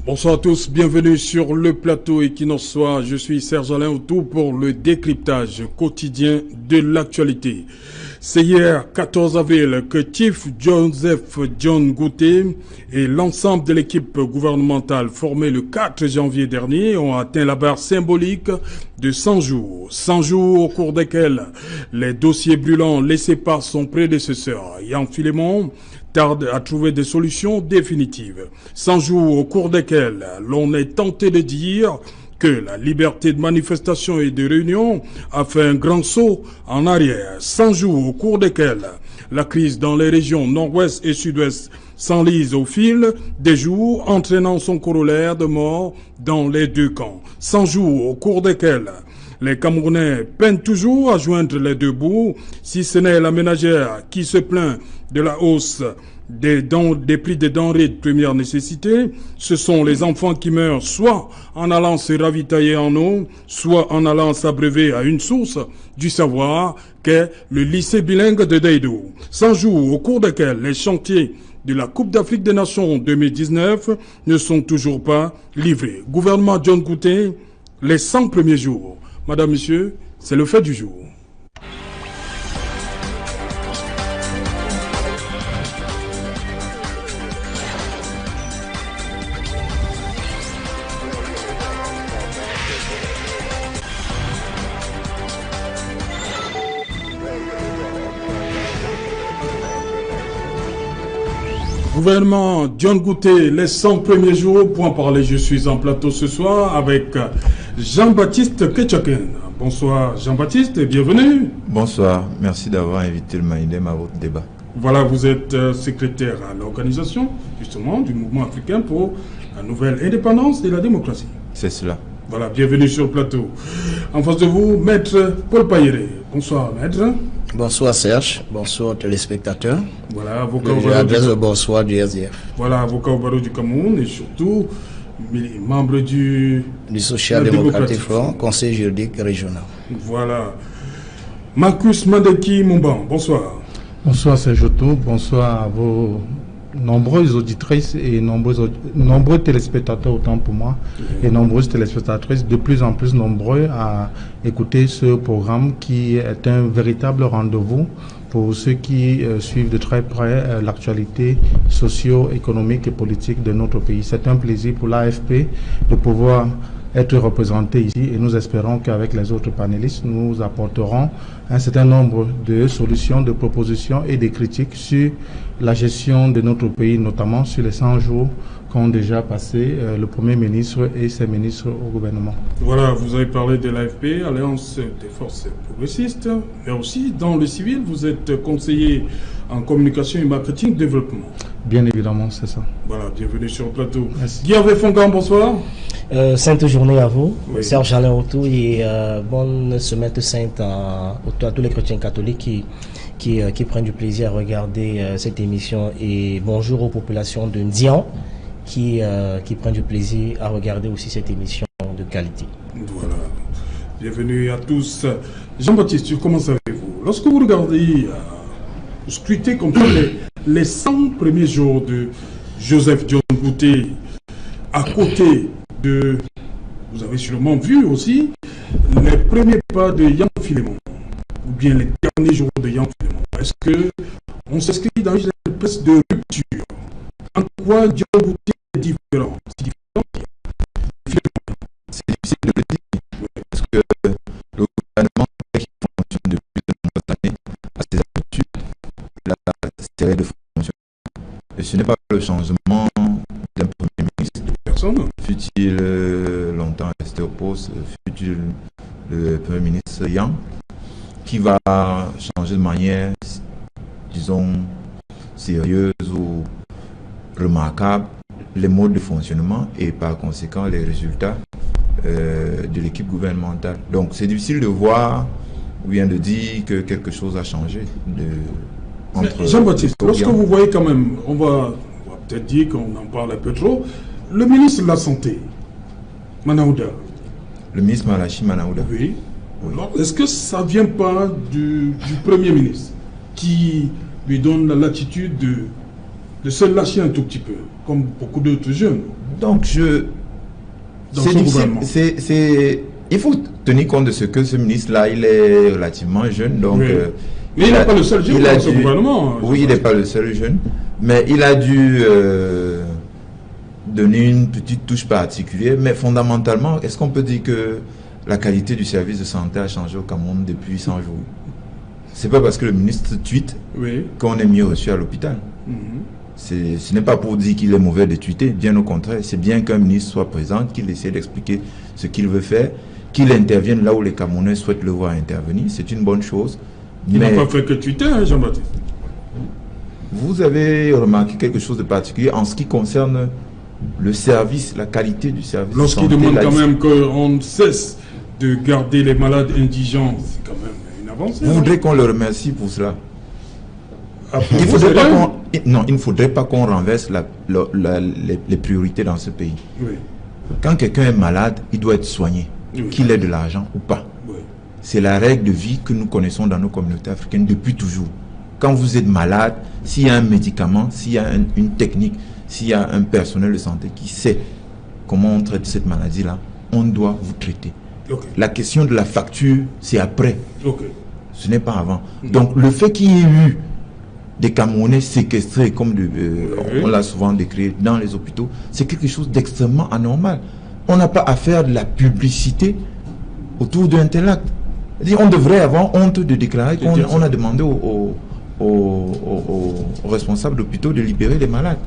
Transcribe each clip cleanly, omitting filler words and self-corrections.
Bonsoir à tous, bienvenue sur le plateau Equinox. Je suis Serge Alain Outou pour le décryptage quotidien de l'actualité. C'est hier, 14 avril, que Chief Joseph John Gouté et l'ensemble de l'équipe gouvernementale formée le 4 janvier dernier ont atteint la barre symbolique de 100 jours. 100 jours au cours desquels les dossiers brûlants laissés par son prédécesseur, Yann Philémon, tarde à trouver des solutions définitives. 100 jours au cours desquels l'on est tenté de dire que la liberté de manifestation et de réunion a fait un grand saut en arrière. 100 jours au cours desquels la crise dans les régions nord-ouest et sud-ouest s'enlise au fil des jours, entraînant son corollaire de mort dans les deux camps. 100 jours au cours desquels les Camerounais peinent toujours à joindre les deux bouts, si ce n'est la ménagère qui se plaint de la hausse des prix des denrées de première nécessité. Ce sont les enfants qui meurent soit en allant se ravitailler en eau, soit en allant s'abreuver à une source du savoir qu'est le lycée bilingue de Deidou. 100 jours au cours desquels les chantiers de la Coupe d'Afrique des Nations 2019 ne sont toujours pas livrés. Gouvernement John Gouté, les 100 premiers jours. Madame, Monsieur, c'est le fait du jour. Gouvernement John Gouté, les 100 premiers jours. Pour en parler, je suis en plateau ce soir avec Jean-Baptiste Ketchaken. Bonsoir Jean-Baptiste et bienvenue. Bonsoir, merci d'avoir invité le Maïdem à votre débat. Voilà, vous êtes secrétaire à l'organisation justement du mouvement africain pour la nouvelle indépendance et la démocratie. C'est cela. Voilà, bienvenue sur le plateau. En face de vous, Maître Paul Payéré. Bonsoir Maître. Bonsoir Serge, bonsoir téléspectateurs. Voilà, avocat Je adresse le bonsoir du SDF. Voilà, avocat au barreau du Cameroun et surtout membre du Social Démocratique Front, conseil juridique régional. Voilà. Marcus Mandeki Moumban, bonsoir. Bonsoir Serge Outou, bonsoir à vos nombreuses auditrices et nombreux téléspectateurs autant pour moi et nombreuses téléspectatrices de plus en plus nombreux à écouter ce programme qui est un véritable rendez-vous pour ceux qui suivent de très près l'actualité socio-économique et politique de notre pays. C'est un plaisir pour l'AFP de pouvoir être représenté ici et nous espérons qu'avec les autres panélistes, nous apporterons un certain nombre de solutions, de propositions et de critiques sur la gestion de notre pays, notamment sur les 100 jours qu'ont déjà passé le Premier ministre et ses ministres au gouvernement. Voilà, vous avez parlé de l'AFP, Alliance des forces progressistes, mais aussi dans le civil, vous êtes conseiller en communication et marketing développement. Bien évidemment, c'est ça. Voilà, bienvenue sur le plateau. Merci. Guy Hervé Fongan, bonsoir. Sainte journée à vous, oui. Serge Alain Outou, et bonne semaine sainte à tous les chrétiens catholiques qui prennent du plaisir à regarder cette émission, et bonjour aux populations de Ndian qui prennent du plaisir à regarder aussi cette émission de qualité. Voilà, bienvenue à tous. Jean-Baptiste, je commence avec vous. Lorsque vous regardez, vous scrutez comme ça les 100 premiers jours de Joseph John Gouté, à côté de, vous avez sûrement vu aussi, les premiers pas de Yann Philémon, ou bien les derniers jours de Yann Philémon. Est-ce qu'on s'inscrit dans une espèce de rupture? En quoi John Gouté est différent? C'est difficile de le dire, parce que le gouvernement qui fonctionne depuis de nombreuses années a ses habitudes, il a ses règles de fonctionnement. Et ce n'est pas le changement d'un Premier ministre. Personne. Fut-il longtemps resté au poste, fut-il le Premier ministre Yang, qui va changer de manière, disons, sérieuse ou remarquable les modes de fonctionnement et par conséquent les résultats de l'équipe gouvernementale. Donc c'est difficile de voir ou bien de dire que quelque chose a changé. Jean-Baptiste, lorsque vous voyez quand même, on va peut-être dire qu'on en parle un peu trop, le ministre de la Santé, Manaouda. Le ministre Malachi Manaouda. Oui. Est-ce que ça ne vient pas du Premier ministre qui lui donne la latitude de se lâcher un tout petit peu, comme beaucoup d'autres jeunes? Donc, il faut tenir compte de ce que ce ministre-là, il est relativement jeune. Donc, oui. Mais il n'est pas le seul jeune dans ce gouvernement. Oui, il n'est pas le seul jeune. Mais il a dû donner une petite touche particulière. Mais fondamentalement, est-ce qu'on peut dire que la qualité du service de santé a changé au Cameroun depuis 100 jours? C'est pas parce que le ministre tweete qu'on est mieux reçu à l'hôpital. Ce n'est pas pour dire qu'il est mauvais de tweeter, bien au contraire. C'est bien qu'un ministre soit présent, qu'il essaie d'expliquer ce qu'il veut faire, qu'il intervienne là où les Camerounais souhaitent le voir intervenir. C'est une bonne chose. Il n'a pas fait que tweeter, hein, Jean-Baptiste. Vous avez remarqué quelque chose de particulier en ce qui concerne le service, la qualité du service. Lorsqu'il demande quand même qu'on cesse de garder les malades indigents, c'est quand même une avancée. Vous voudrez qu'on le remercie pour cela? Il ne faudrait pas qu'on renverse les priorités dans ce pays. Oui. Quand quelqu'un est malade, il doit être soigné, qu'il ait de l'argent ou pas. Oui. C'est la règle de vie que nous connaissons dans nos communautés africaines depuis toujours. Quand vous êtes malade, s'il y a un médicament, s'il y a une technique, s'il y a un personnel de santé qui sait comment on traite cette maladie-là, on doit vous traiter. La question de la facture, c'est après. Ce n'est pas avant. Donc le fait qu'il y ait eu des Camerounais séquestrés, comme on l'a souvent décrit dans les hôpitaux, c'est quelque chose d'extrêmement anormal. On n'a pas à faire de la publicité autour d'un tel acte. On devrait avoir honte de déclarer qu'on a demandé aux responsables d'hôpitaux de libérer les malades.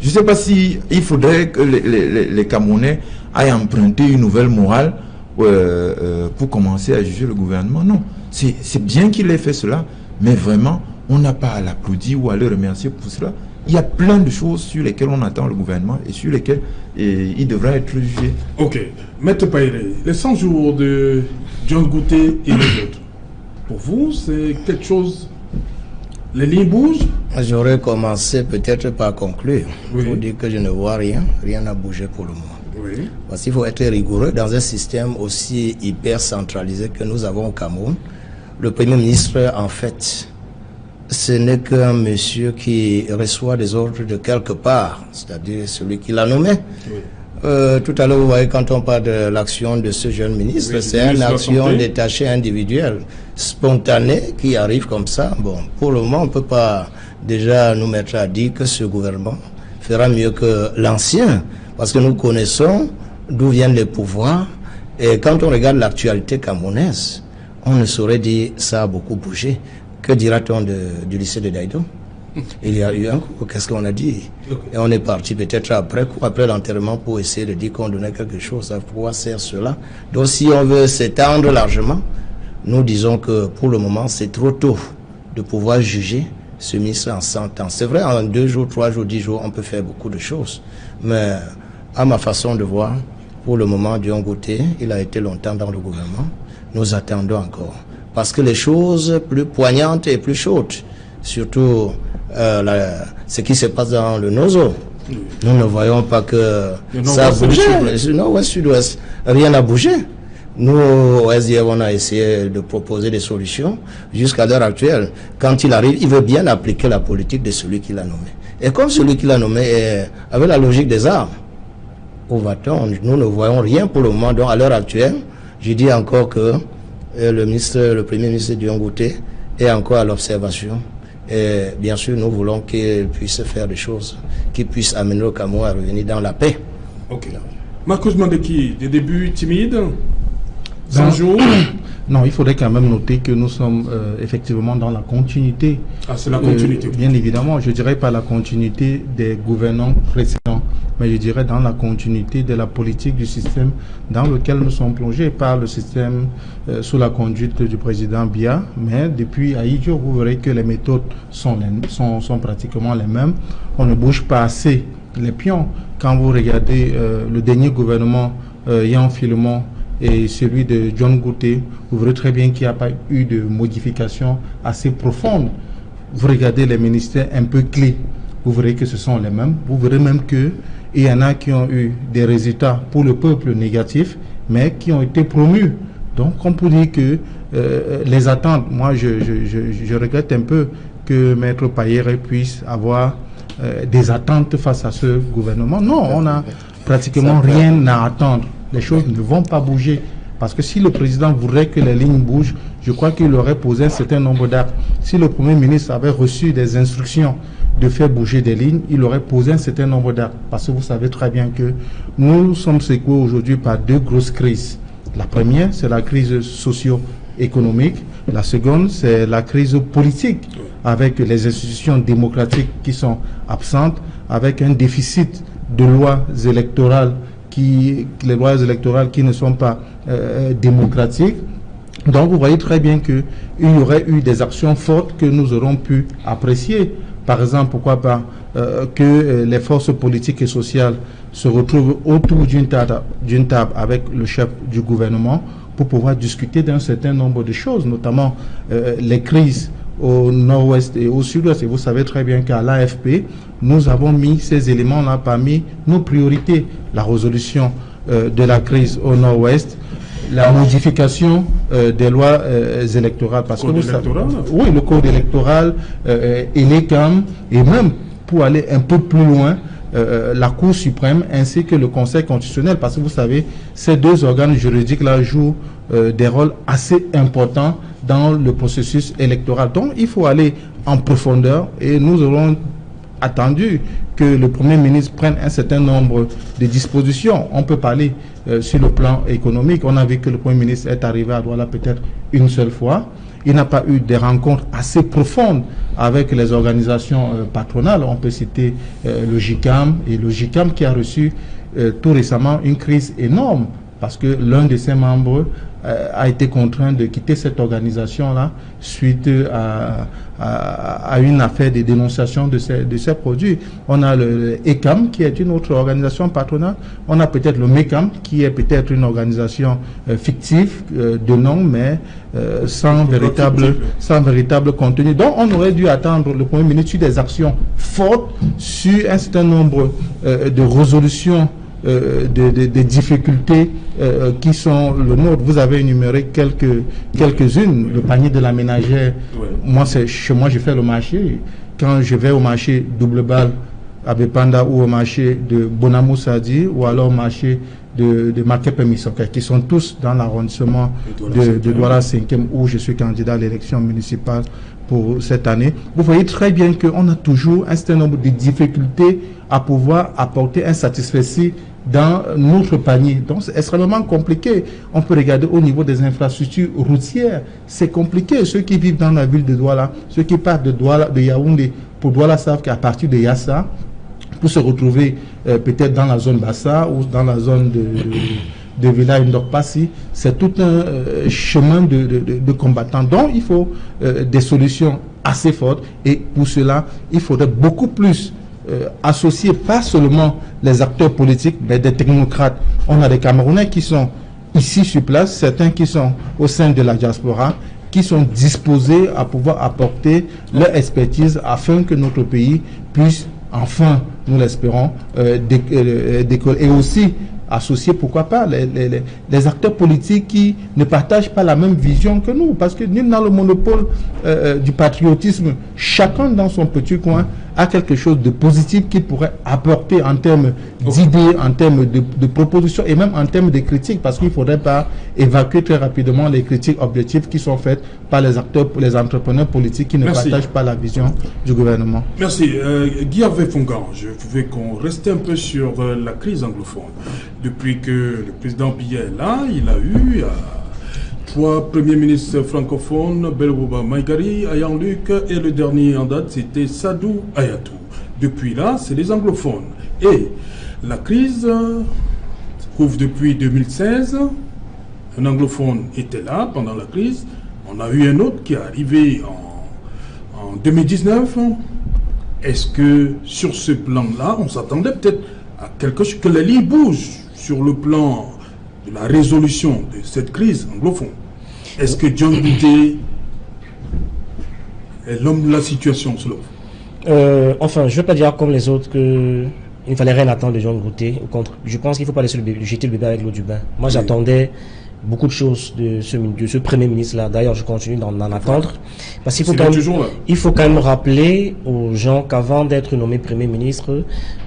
Je ne sais pas si il faudrait que les Camerounais aillent emprunter une nouvelle morale pour commencer à juger le gouvernement. Non, c'est bien qu'il ait fait cela, mais vraiment, on n'a pas à l'applaudir ou à le remercier pour cela. Il y a plein de choses sur lesquelles on attend le gouvernement et sur lesquelles il devra être jugé. Ok. Maître Païré, les 100 jours de John Gouté et les autres, pour vous, c'est quelque chose... Les lignes bougent? J'aurais commencé peut-être par conclure. Il faut dire que je ne vois rien. Rien n'a bougé pour le moment. Parce qu'il faut être rigoureux dans un système aussi hyper centralisé que nous avons au Cameroun. Le Premier ministre, en fait, ce n'est qu'un monsieur qui reçoit des ordres de quelque part, c'est-à-dire celui qui l'a nommé. Tout à l'heure, vous voyez, quand on parle de l'action de ce jeune ministre, c'est une action détachée, individuelle, spontanée, qui arrive comme ça. Bon, pour le moment, on ne peut pas déjà nous mettre à dire que ce gouvernement fera mieux que l'ancien, parce que nous connaissons d'où viennent les pouvoirs. Et quand on regarde l'actualité camerounaise, on ne saurait dire ça a beaucoup bougé. Que dira-t-on du lycée de Daïdo? Il y a eu un coup, qu'est-ce qu'on a dit? Et on est parti peut-être après l'enterrement pour essayer de dire qu'on donnait quelque chose. À quoi sert cela? Donc si on veut s'étendre largement, nous disons que pour le moment c'est trop tôt de pouvoir juger ce ministre en 100 ans. C'est vrai, en 2 jours, 3 jours, 10 jours, on peut faire beaucoup de choses. Mais à ma façon de voir, pour le moment, Dion Gouté, il a été longtemps dans le gouvernement. Nous attendons encore. Parce que les choses plus poignantes et plus chaudes, surtout ce qui se passe dans le Nozo, nous ne voyons pas que ça a bougé. Nord-ouest, sud-ouest, rien n'a bougé. Nous, au SDF, on a essayé de proposer des solutions. Jusqu'à l'heure actuelle, quand il arrive, il veut bien appliquer la politique de celui qui l'a nommé. Et comme celui qui l'a nommé avait la logique des armes, où va-t-on? Nous ne voyons rien pour le moment. Donc, à l'heure actuelle, je dis encore que le Premier ministre Dion Gouté est encore à l'observation. Et bien sûr, nous voulons qu'il puisse faire des choses qui puissent amener le Cameroun à revenir dans la paix. Ok. Marcos Mandeki, des débuts timides, 100 jours. Non, il faudrait quand même noter que nous sommes effectivement dans la continuité. Ah, c'est la continuité. Bien évidemment, je dirais pas la continuité des gouvernants précédents, mais je dirais dans la continuité de la politique du système dans lequel nous sommes plongés par le système sous la conduite du président Biya. Mais depuis Ahidjo, vous verrez que les méthodes sont pratiquement les mêmes. On ne bouge pas assez les pions. Quand vous regardez le dernier gouvernement Yan Filemon et celui de John Gouté, vous verrez très bien qu'il n'y a pas eu de modification assez profonde. Vous regardez les ministères un peu clés, vous verrez que ce sont les mêmes. Vous verrez même qu'il y en a qui ont eu des résultats pour le peuple négatifs, mais qui ont été promus. Donc on peut dire que les attentes, moi je regrette un peu que Maître Païré puisse avoir des attentes face à ce gouvernement. Non, on a pratiquement rien à attendre. Les choses ne vont pas bouger. Parce que si le président voudrait que les lignes bougent, je crois qu'il aurait posé un certain nombre d'actes. Si le Premier ministre avait reçu des instructions de faire bouger des lignes, il aurait posé un certain nombre d'actes. Parce que vous savez très bien que nous sommes secoués aujourd'hui par deux grosses crises. La première, c'est la crise socio-économique. La seconde, c'est la crise politique, avec les institutions démocratiques qui sont absentes, avec un déficit de lois électorales qui ne sont pas démocratiques. Donc vous voyez très bien qu'il y aurait eu des actions fortes que nous aurons pu apprécier. Par exemple, pourquoi pas que les forces politiques et sociales se retrouvent autour d'une table avec le chef du gouvernement pour pouvoir discuter d'un certain nombre de choses, notamment les crises au nord-ouest et au sud-ouest. Et vous savez très bien qu'à l'AFP, nous avons mis ces éléments-là parmi nos priorités. La résolution de la crise au nord-ouest, la modification des lois électorales. Parce que vous savez, oui, le code électoral et les CAM, et même pour aller un peu plus loin, la Cour suprême ainsi que le Conseil constitutionnel, parce que vous savez, ces deux organes juridiques-là jouent des rôles assez importants dans le processus électoral. Donc, il faut aller en profondeur et nous aurons attendu que le Premier ministre prenne un certain nombre de dispositions. On peut parler sur le plan économique. On a vu que le Premier ministre est arrivé à Douala peut-être une seule fois. Il n'a pas eu des rencontres assez profondes avec les organisations patronales. On peut citer le JICAM, et le JICAM qui a reçu tout récemment une crise énorme parce que l'un de ses membres a été contraint de quitter cette organisation-là suite à une affaire de dénonciation de ces produits. On a le ECAM qui est une autre organisation patronale. On a peut-être le MECAM qui est peut-être une organisation fictive de nom, mais sans véritable contenu. Donc on aurait dû attendre le Premier ministre sur des actions fortes, sur un certain nombre de résolutions des difficultés qui sont le nôtre. Vous avez énuméré quelques-unes. Le panier de la ménagère, chez moi je fais le marché. Quand je vais au marché Double Balle à Bepanda ou au marché de Bonamou Sadi ou alors au marché de Makepe Misoka, qui sont tous dans l'arrondissement de Douala 5e où je suis candidat à l'élection municipale pour cette année. Vous voyez très bien qu'on a toujours un certain nombre de difficultés à pouvoir apporter un satisfecit dans notre panier. Donc c'est extrêmement compliqué. On peut regarder au niveau des infrastructures routières. C'est compliqué. Ceux qui vivent dans la ville de Douala, ceux qui partent de Yaoundé pour Douala savent qu'à partir de Yassa, pour se retrouver peut-être dans la zone Bassa ou dans la zone de Villa Ndokpassi, c'est tout un chemin de combattants. Donc il faut des solutions assez fortes et pour cela, il faudrait beaucoup plus associer pas seulement les acteurs politiques, mais des technocrates. On a des Camerounais qui sont ici sur place, certains qui sont au sein de la diaspora, qui sont disposés à pouvoir apporter leur expertise afin que notre pays puisse enfin, nous l'espérons, décoller. Et aussi associer, pourquoi pas, les acteurs politiques qui ne partagent pas la même vision que nous, parce que nul n'a le monopole du patriotisme. Chacun dans son petit coin a quelque chose de positif qu'il pourrait apporter en termes d'idées, en termes de propositions et même en termes de critiques, parce qu'il ne faudrait pas évacuer très rapidement les critiques objectives qui sont faites par les acteurs, les entrepreneurs politiques qui ne partagent pas la vision du gouvernement. Merci. Guy Hervé Fongan, je veux qu'on reste un peu sur la crise anglophone. Depuis que le président Biya est là, il a eu 3 premiers ministres francophones, Belrouba Maïgari, Ayan Luc, et le dernier en date, c'était Sadou Ayatou. Depuis là, c'est les anglophones. Et la crise couvre depuis 2016. Un anglophone était là pendant la crise. On a eu un autre qui est arrivé en 2019. Est-ce que sur ce plan-là, on s'attendait peut-être à quelque chose, que les lignes bougent sur le plan de la résolution de cette crise anglophone? Est-ce que John Goudé est l'homme de la situation, selon vous? Enfin, je ne veux pas dire comme les autres qu'il ne fallait rien attendre de John Goudé. Au contre, je pense qu'il ne faut pas laisser jeter le bébé avec l'eau du bain. Moi, j'attendais beaucoup de choses de ce Premier ministre-là. D'ailleurs, je continue d'en attendre. Parce qu'il faut quand même rappeler aux gens qu'avant d'être nommé Premier ministre,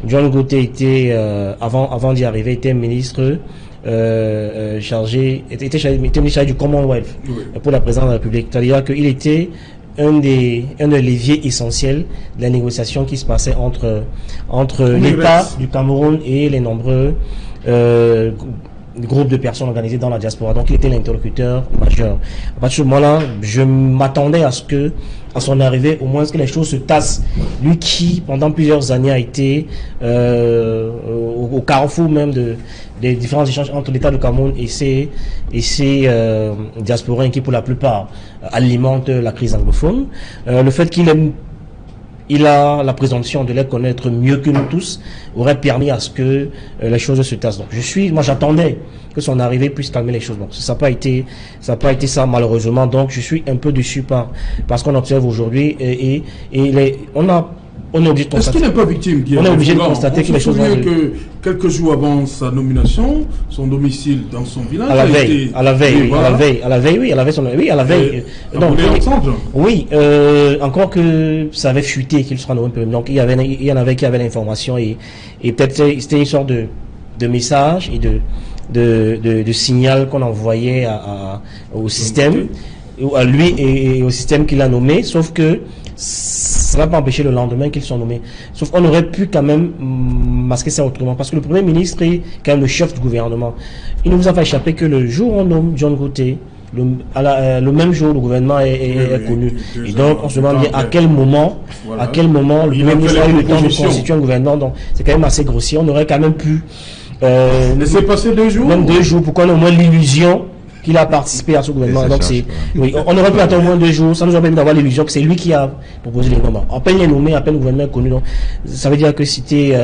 John Gote était, avant d'y arriver, était ministre était chargé du Commonwealth pour la présidence de la République. C'est-à-dire qu'il était un des leviers essentiels de la négociation qui se passait entre l'État du Cameroun et les nombreux groupes de personnes organisées dans la diaspora. Donc il était l'interlocuteur majeur. À partir de ce moment-là, je m'attendais à son arrivée, au moins que les choses se tassent. Lui qui, pendant plusieurs années, a été au carrefour même des différents échanges entre l'État du Cameroun et ses diasporains qui, pour la plupart, alimentent la crise anglophone. Le fait qu'il a la présomption de les connaître mieux que nous tous, aurait permis à ce que les choses se tassent. Donc moi j'attendais que son arrivée puisse calmer les choses. Donc ça n'a pas été ça malheureusement. Donc je suis un peu déçu parce qu'on observe aujourd'hui on est obligé de constater. Est-ce qu'il n'est pas victime, Guillaume? On est obligé de constater que les choses vont que quelques jours avant sa nomination, son domicile dans son village à la veille. Oui, encore que ça avait fuité qu'il sera nommé. Donc il y en avait qui avaient l'information et peut-être c'était une sorte de message et de signal qu'on envoyait au système, à lui et au système qu'il a nommé, sauf que ça n'a pas empêché le lendemain qu'ils sont nommés. Sauf qu'on aurait pu quand même masquer ça autrement, parce que le Premier ministre est quand même le chef du gouvernement. Il ne vous a pas échappé que le jour où on nomme John Gote, le même jour, le gouvernement est connu. Et donc, on se demande bien à quel moment le Premier ministre a eu le temps de constituer un gouvernement. Donc, c'est quand même assez grossier. On aurait quand même pu laisser passer 2 jours. Même 2 jours, pour qu'on ait au moins l'illusion qu'il a participé à ce gouvernement. Donc on aurait pu attendre au moins 2 jours. Ça nous a permis d'avoir l'illusion que c'est lui qui a proposé les noms. À peine il est nommé, à peine le gouvernement est connu. Donc ça veut dire que c'était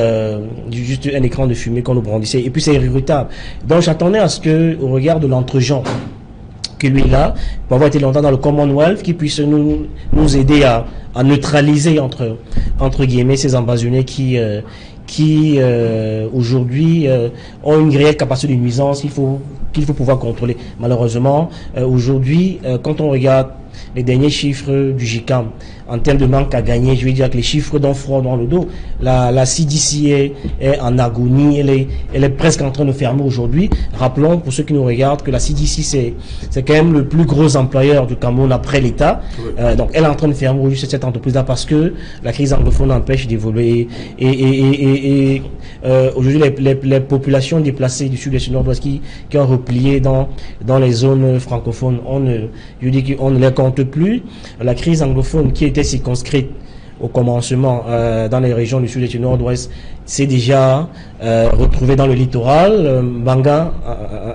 juste un écran de fumée qu'on nous brandissait. Et puis c'est irréfutable. Donc j'attendais à ce que, au regard de l'entre-gens que lui là, pour avoir été longtemps dans le Commonwealth, qui puisse nous aider à neutraliser entre guillemets ces ambassadeurs qui aujourd'hui ont une réelle capacité de nuisance qu'il faut pouvoir contrôler. Malheureusement, aujourd'hui, quand on regarde les derniers chiffres du GICAM en termes de manque à gagner, je veux dire que les chiffres dont froid dans le dos, la CDC est en agonie, elle est presque en train de fermer aujourd'hui. Rappelons pour ceux qui nous regardent que la CDC c'est quand même le plus gros employeur du Cameroun après l'État. Donc elle est en train de fermer aujourd'hui cette entreprise-là parce que la crise anglophone empêche d'évoluer et aujourd'hui les populations déplacées du sud-est et du nord-ouest qui ont replié dans les zones francophones, on ne les compte plus. La crise anglophone qui était circonscrite au commencement dans les régions du sud et du nord-ouest s'est déjà retrouvée dans le littoral. Banga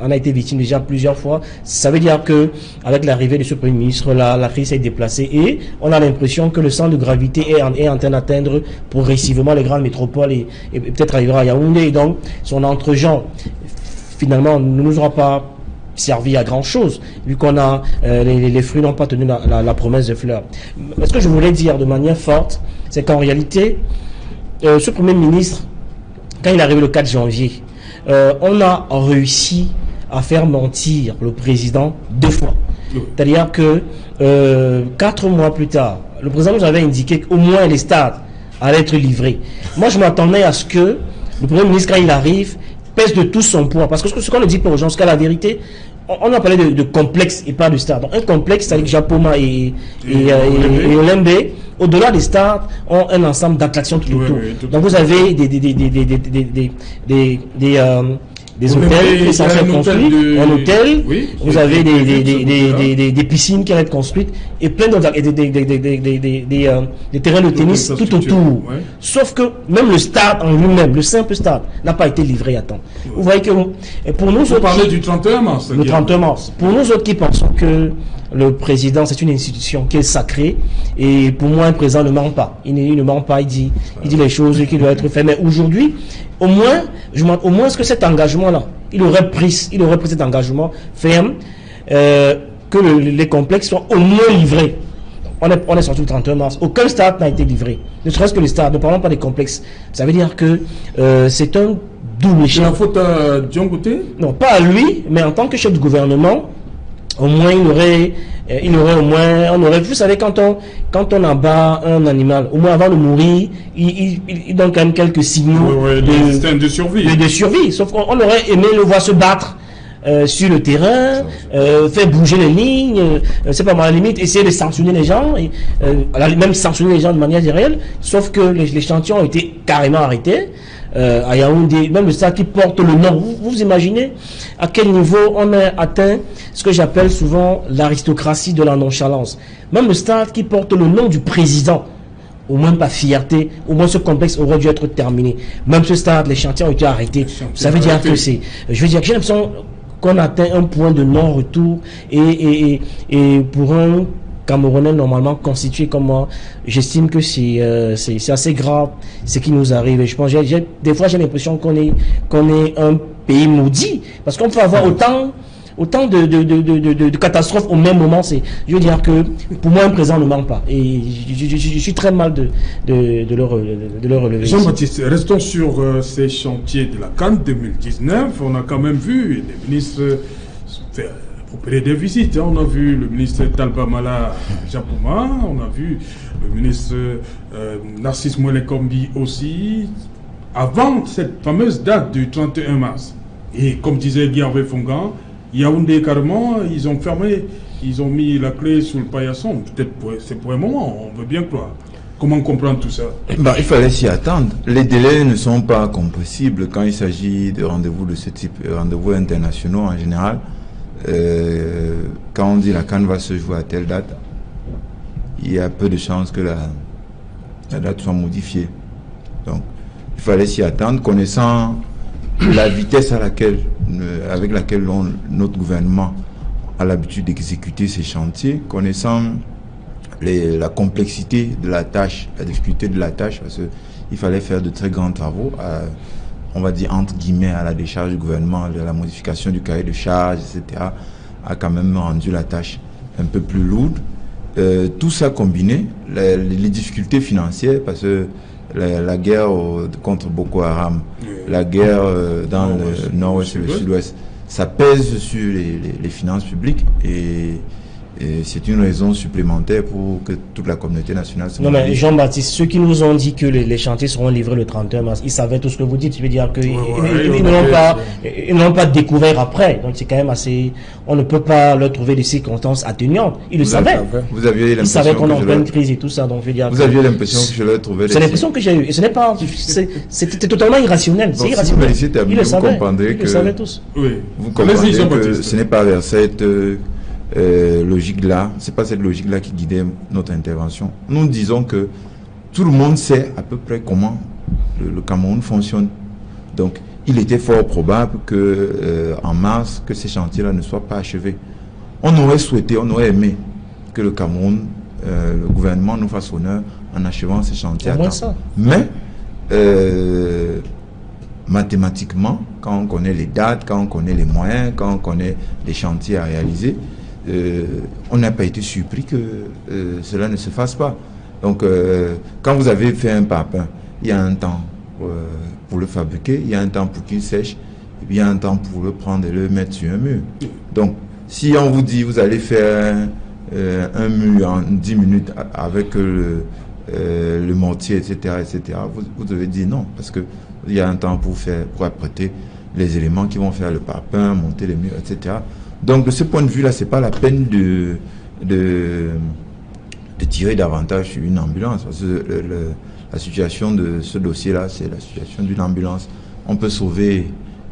en a été victime déjà plusieurs fois. Ça veut dire que avec l'arrivée de ce Premier ministre, la crise s'est déplacée et on a l'impression que le centre de gravité est en train d'atteindre progressivement les grandes métropoles et peut-être arrivera à Yaoundé. Et donc son entre-gens finalement ne nous aura pas servi à grand chose, vu qu'on a les fruits n'ont pas tenu la promesse de fleurs. Ce que je voulais dire de manière forte, c'est qu'en réalité, ce Premier ministre, quand il est arrivé le 4 janvier, on a réussi à faire mentir le président 2 fois. C'est-à-dire que 4 mois plus tard, le président nous avait indiqué qu'au moins les stades allaient être livrés. Moi, je m'attendais à ce que le Premier ministre, quand il arrive, pèse de tout son poids. Parce que ce qu'on ne dit pas aux gens, c'est qu'à la vérité, on a parlé de complexe et pas de stade. Donc un complexe, c'est avec Japoma et Olembe, au-delà des stades, ont un ensemble d'attractions tout autour. Donc vous avez des hôtels qui sont construits, un hôtel, vous avez des piscines qui vont être construites et plein d'autres, des terrains de tennis tout autour. Sauf que même le stade en lui-même, le simple stade, n'a pas été livré à temps. Vous voyez que pour nous autres, parlez du 31 mars. Le 31 mars. Pour nous autres qui pensons que le président, c'est une institution qui est sacrée, et pour moi, un président ne ment pas. Il ne ment pas, il dit les choses qui doivent être faites. Mais aujourd'hui, au moins est-ce que cet engagement-là, il aurait pris cet engagement ferme, que les complexes soient au moins livrés. On est sorti le 31 mars. Aucun stade n'a été livré. Ne serait-ce que les stades, ne parlons pas des complexes. Ça veut dire que c'est un double C'est la faute à Dion Goté? Non, pas à lui, mais en tant que chef de gouvernement, au moins il aurait au moins, vous savez, quand on abat un animal, au moins avant de mourir, il donne quand même quelques signaux de survie. De survie. Sauf qu'on aurait aimé le voir se battre sur le terrain, faire bouger les lignes, c'est pas mal à la limite, essayer de sanctionner les gens, et, même sanctionner les gens de manière réelle, sauf que les chantiers ont été carrément arrêtés. À Yaoundé, même le stade qui porte le nom. Vous imaginez à quel niveau on a atteint ce que j'appelle souvent l'aristocratie de la nonchalance. Même le stade qui porte le nom du président, au moins pas fierté, au moins ce complexe aurait dû être terminé. Même ce stade, les chantiers ont été arrêtés. Ça veut dire que c'est... Je veux dire que j'ai l'impression qu'on atteint un point de non-retour et pour un Camerounais normalement constitué comme moi, j'estime que c'est assez grave ce qui nous arrive. Et je pense, des fois j'ai l'impression qu'on est un pays maudit, parce qu'on peut avoir autant de catastrophes au même moment. Je veux dire que pour moi un président ne manque pas, et je suis très mal de le relever. Jean-Baptiste, restons sur ces chantiers de la CAN 2019. On a quand même vu les ministres opérer des visites. On a vu le ministre Talba Mala Japouma, on a vu le ministre Narcisse Mouelekombi aussi, avant cette fameuse date du 31 mars. Et comme disait Guy Hervé Fongan, Yaoundé carrément, ils ont fermé, ils ont mis la clé sous le paillasson. Peut-être c'est pour un moment, on veut bien croire. Comment comprendre tout ça? Il fallait s'y attendre. Les délais ne sont pas compressibles quand il s'agit de rendez-vous de ce type, rendez-vous internationaux en général. Quand on dit la CAN va se jouer à telle date, il y a peu de chances que la date soit modifiée. Donc, il fallait s'y attendre, connaissant la vitesse avec laquelle notre gouvernement a l'habitude d'exécuter ces chantiers, connaissant la complexité de la tâche, la difficulté de la tâche, parce qu'il fallait faire de très grands travaux, on va dire entre guillemets à la décharge du gouvernement, la modification du cahier de charges, etc., a quand même rendu la tâche un peu plus lourde. Tout ça combiné, les difficultés financières, parce que la guerre contre Boko Haram, la guerre dans le nord-ouest et le sud-ouest, ça pèse sur les finances publiques, et c'est une raison supplémentaire pour que toute la communauté nationale se mobilise. Non, mais Jean-Baptiste, ceux qui nous ont dit que les chantiers seront livrés le 31 mars, ils savaient tout ce que vous dites. Je veux dire qu'ils ne l'ont pas découvert après. Donc c'est quand même assez... On ne peut pas leur trouver des circonstances atténuantes. Ils le savaient. Vous aviez l'impression... Ils savaient qu'on est en pleine crise et tout ça. Donc je veux dire... Vous aviez l'impression que je leur trouvais... C'est l'impression que j'ai eue. Et ce n'est pas... C'était totalement irrationnel. C'est irrationnel. Si vous comprendrez que... Ils le savaient tous. Oui. Vous comprendrez que ce n'est pas vers cette... logique-là, c'est pas cette logique-là qui guidait notre intervention. Nous disons que tout le monde sait à peu près comment le Cameroun fonctionne. Donc, il était fort probable que en mars, que ces chantiers-là ne soient pas achevés. On aurait souhaité, on aurait aimé que le Cameroun, le gouvernement nous fasse honneur en achevant ces chantiers à temps. Mais mathématiquement, quand on connaît les dates, quand on connaît les moyens, quand on connaît les chantiers à réaliser, on n'a pas été surpris que cela ne se fasse pas. Donc, quand vous avez fait un papin, il y a un temps pour le fabriquer, il y a un temps pour qu'il sèche, et puis il y a un temps pour le prendre et le mettre sur un mur. Donc, si on vous dit vous allez faire un mur en 10 minutes avec le mortier, etc., vous devez dire non, parce que il y a un temps pour apprêter les éléments qui vont faire le papin, monter les murs, etc. Donc, de ce point de vue-là, c'est pas la peine de tirer davantage sur une ambulance. Parce que la situation de ce dossier-là, c'est la situation d'une ambulance. On peut sauver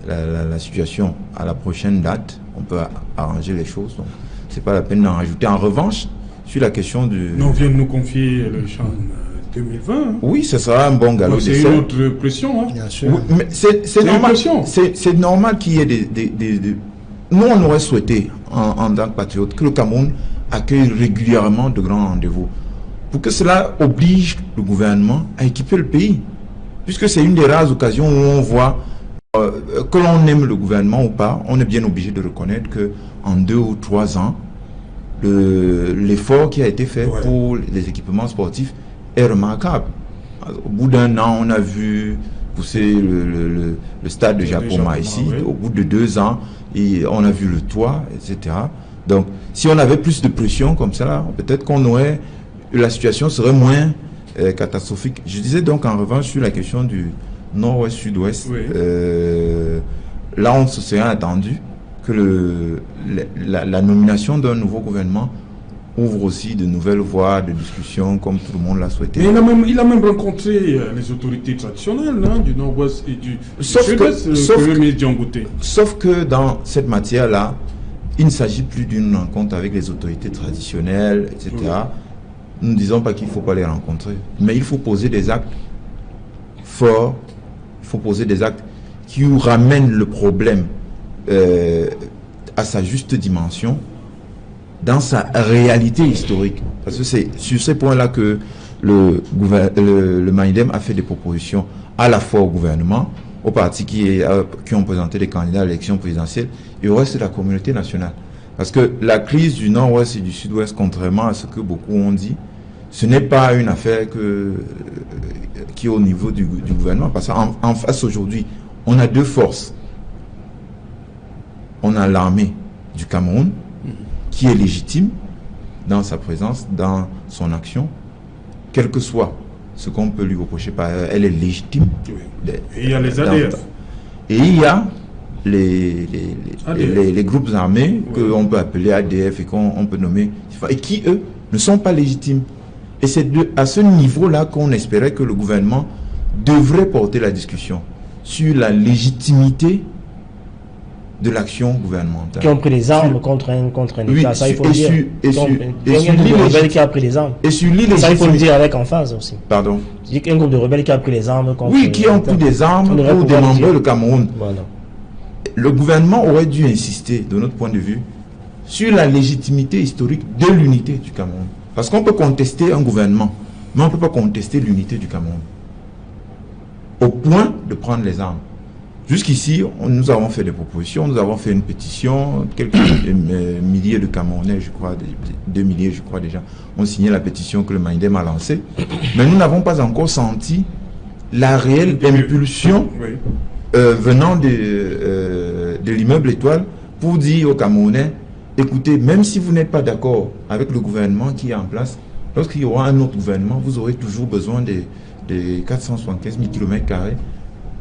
la situation à la prochaine date. On peut arranger les choses. Donc, c'est pas la peine d'en rajouter. En revanche, sur la question du... On vient de nous confier le champ 2020. Hein. Oui, ce sera un bon galop d'essai. C'est une autre pression. Hein. Bien sûr. Oui, mais c'est normal. C'est normal qu'il y ait des... Nous, on aurait souhaité, en tant que patriote, que le Cameroun accueille régulièrement de grands rendez-vous. Pour que cela oblige le gouvernement à équiper le pays. Puisque c'est une des rares occasions où on voit que l'on aime le gouvernement ou pas, on est bien obligé de reconnaître qu'en 2 ou 3 ans, l'effort qui a été fait pour les équipements sportifs est remarquable. Au bout d'1 an, on a vu pousser le stade de Japoma ici. Oui. Au bout de 2 ans, et on a vu le toit, etc. Donc, si on avait plus de pression comme ça, peut-être la situation serait moins catastrophique. Je disais donc en revanche sur la question du nord-ouest, sud-ouest, oui. là on se serait attendu que la nomination d'un nouveau gouvernement ouvre aussi de nouvelles voies de discussion comme tout le monde l'a souhaité. Mais il a même rencontré les autorités traditionnelles du nord-ouest et du sud-ouest, le Premier ministre Dion Ngouté. Sauf que dans cette matière-là, il ne s'agit plus d'une rencontre avec les autorités traditionnelles, etc. Oui. Nous ne disons pas qu'il ne faut pas les rencontrer, mais il faut poser des actes forts, il faut poser des actes qui ramènent le problème à sa juste dimension, dans sa réalité historique. Parce que c'est sur ces points-là que le MINDEM a fait des propositions à la fois au gouvernement, aux partis qui ont présenté des candidats à l'élection présidentielle et au reste de la communauté nationale. Parce que la crise du nord-ouest et du sud-ouest, contrairement à ce que beaucoup ont dit, ce n'est pas une affaire qui est au niveau du gouvernement. Parce qu'en face aujourd'hui, on a 2 forces. On a l'armée du Cameroun, qui est légitime dans sa présence, dans son action, quel que soit ce qu'on peut lui reprocher par ailleurs, elle est légitime. Oui. Et il y a les ADF. Et il y a les groupes armés qu'on peut appeler ADF et qu'on peut nommer, et qui, eux, ne sont pas légitimes. Et c'est à ce niveau-là qu'on espérait que le gouvernement devrait porter la discussion sur la légitimité de l'action gouvernementale. Qui ont pris les armes contre un État, ça il faut le dire. Et sur l'île rebelle qui a pris les armes. Et sur l'île, ça il faut le dire avec emphase aussi. Pardon. Je dis qu'un groupe de rebelles qui a pris les armes contre... Oui, qui ont pris des armes pour démembrer le Cameroun. Voilà. Le gouvernement aurait dû insister, de notre point de vue, sur la légitimité historique de l'unité du Cameroun. Parce qu'on peut contester un gouvernement, mais on ne peut pas contester l'unité du Cameroun. Au point de prendre les armes. Jusqu'ici, nous avons fait des propositions, nous avons fait une pétition, quelques milliers de Camerounais, je crois, 2 milliers, je crois déjà, ont signé la pétition que le MINDEM a lancée. Mais nous n'avons pas encore senti la réelle impulsion venant de l'immeuble Étoile pour dire aux Camerounais, écoutez, même si vous n'êtes pas d'accord avec le gouvernement qui est en place, lorsqu'il y aura un autre gouvernement, vous aurez toujours besoin des 475 000 km²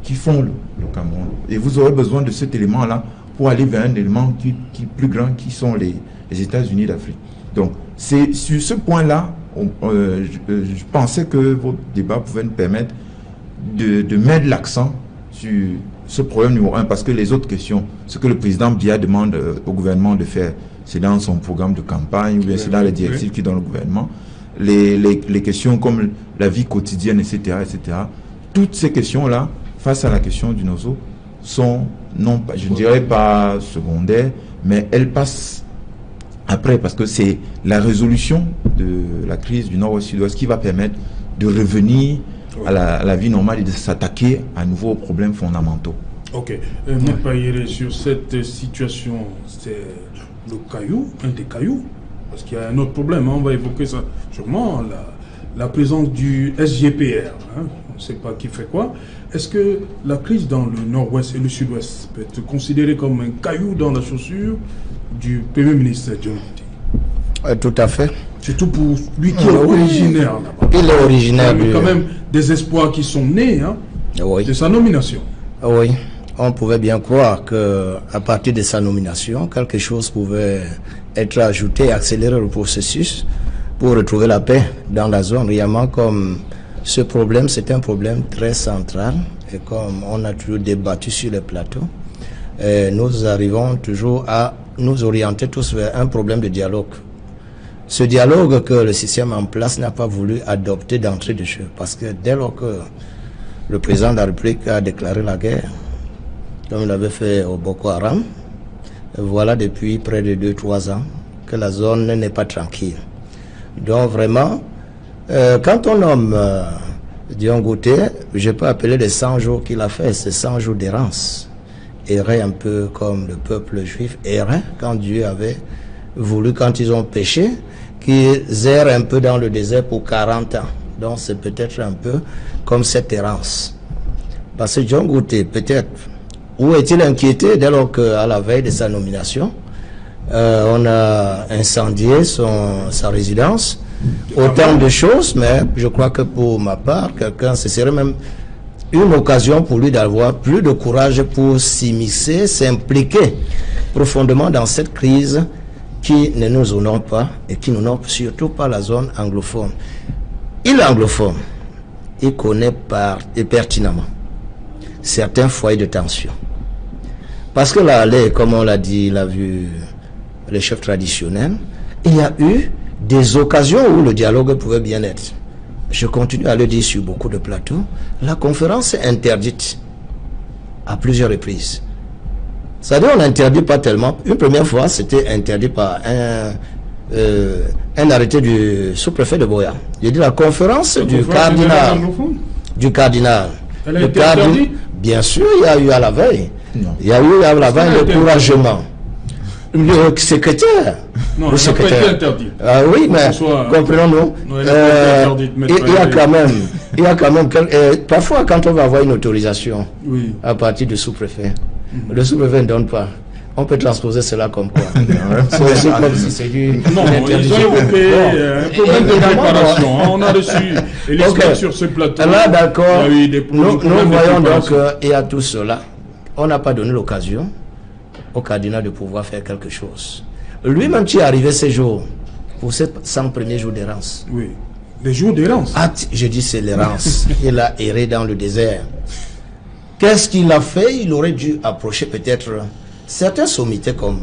qui font le Cameroun. Et vous aurez besoin de cet élément-là pour aller vers un élément qui est plus grand, qui sont les États-Unis d'Afrique. Donc, c'est sur ce point-là, je pensais que votre débat pouvait nous permettre de mettre l'accent sur ce problème numéro 1, parce que les autres questions, ce que le président Biya demande au gouvernement de faire, c'est dans son programme de campagne, ou bien c'est dans les directives qui donnent au gouvernement. Les questions comme la vie quotidienne, etc., etc., toutes ces questions-là, face à la question du NOSO, sont, non pas, je ne dirais pas secondaires, mais elles passent après, parce que c'est la résolution de la crise du Nord-Ouest Sud-Ouest qui va permettre de revenir à la vie normale et de s'attaquer à nouveau aux problèmes fondamentaux. Ok. Mpayere, sur cette situation, c'est le caillou, un des cailloux, parce qu'il y a un autre problème, on va évoquer ça sûrement, la présence du SGPR. On ne sait pas qui fait quoi. Est-ce que la crise dans le nord-ouest et le sud-ouest peut être considérée comme un caillou dans la chaussure du Premier ministre Dion Ngouté? Tout à fait. Surtout pour lui qui est originaire là-bas. Il est originaire. Il y a quand même des espoirs qui sont nés de sa nomination. Oui, on pouvait bien croire qu'à partir de sa nomination, quelque chose pouvait être ajouté et accélérer le processus pour retrouver la paix dans la zone. Réellement, comme ce problème, c'est un problème très central et comme on a toujours débattu sur le plateau, nous arrivons toujours à nous orienter tous vers un problème de dialogue. Ce dialogue que le système en place n'a pas voulu adopter d'entrée de jeu, parce que dès lors que le président de la République a déclaré la guerre, comme il avait fait au Boko Haram, voilà depuis près de 2-3 ans que la zone n'est pas tranquille. Donc vraiment, quand on nomme Dion Ngouté, je peux appeler les 100 jours qu'il a fait, c'est 100 jours d'errance. Errer un peu comme le peuple juif errait quand Dieu avait voulu, quand ils ont péché, qu'ils errent un peu dans le désert pour 40 ans. Donc c'est peut-être un peu comme cette errance. Parce que John Gouté, peut-être, où est-il inquiété dès lors qu'à la veille de sa nomination, on a incendié sa résidence, autant de choses, mais je crois que pour ma part, ce serait même une occasion pour lui d'avoir plus de courage pour s'immiscer, s'impliquer profondément dans cette crise qui ne nous honore pas et qui n'honore surtout pas la zone anglophone. Il est anglophone, il connaît pertinemment certains foyers de tension. Parce que là, comme on l'a dit, il a vu les chefs traditionnels, il y a eu des occasions où le dialogue pouvait bien être. Je continue à le dire sur beaucoup de plateaux, la conférence est interdite à plusieurs reprises. C'est-à-dire on n'interdit pas tellement. Une première fois, c'était interdit par un arrêté du sous-préfet de Boya. J'ai dit la conférence du cardinal. Du cardinal. Elle a été interdite? Bien sûr, il y a eu à la veille. Non. Il y a eu à la veille l'encouragement. Le secrétaire. Non, le secrétaire. Pas été interdit. Oui, mais comprenons-nous. Il y a quand même parfois quand on va avoir une autorisation à partir du sous-préfet, le sous-préfet ne donne pas. On peut transposer cela comme quoi. C'est aussi comme si c'est du... Non, ils ont évoqué un problème de préparation. On a reçu Elisabeth sur ce plateau. Là, d'accord. Nous voyons donc qu'il y a tout cela. On n'a pas donné l'occasion au cardinal de pouvoir faire quelque chose. Lui-même qui est arrivé ces jours, pour ces 100 premiers jours d'errance. Oui, des jours d'errance. Je dis c'est l'errance. Il a erré dans le désert. Qu'est-ce qu'il a fait? Il aurait dû approcher peut-être certains sommités comme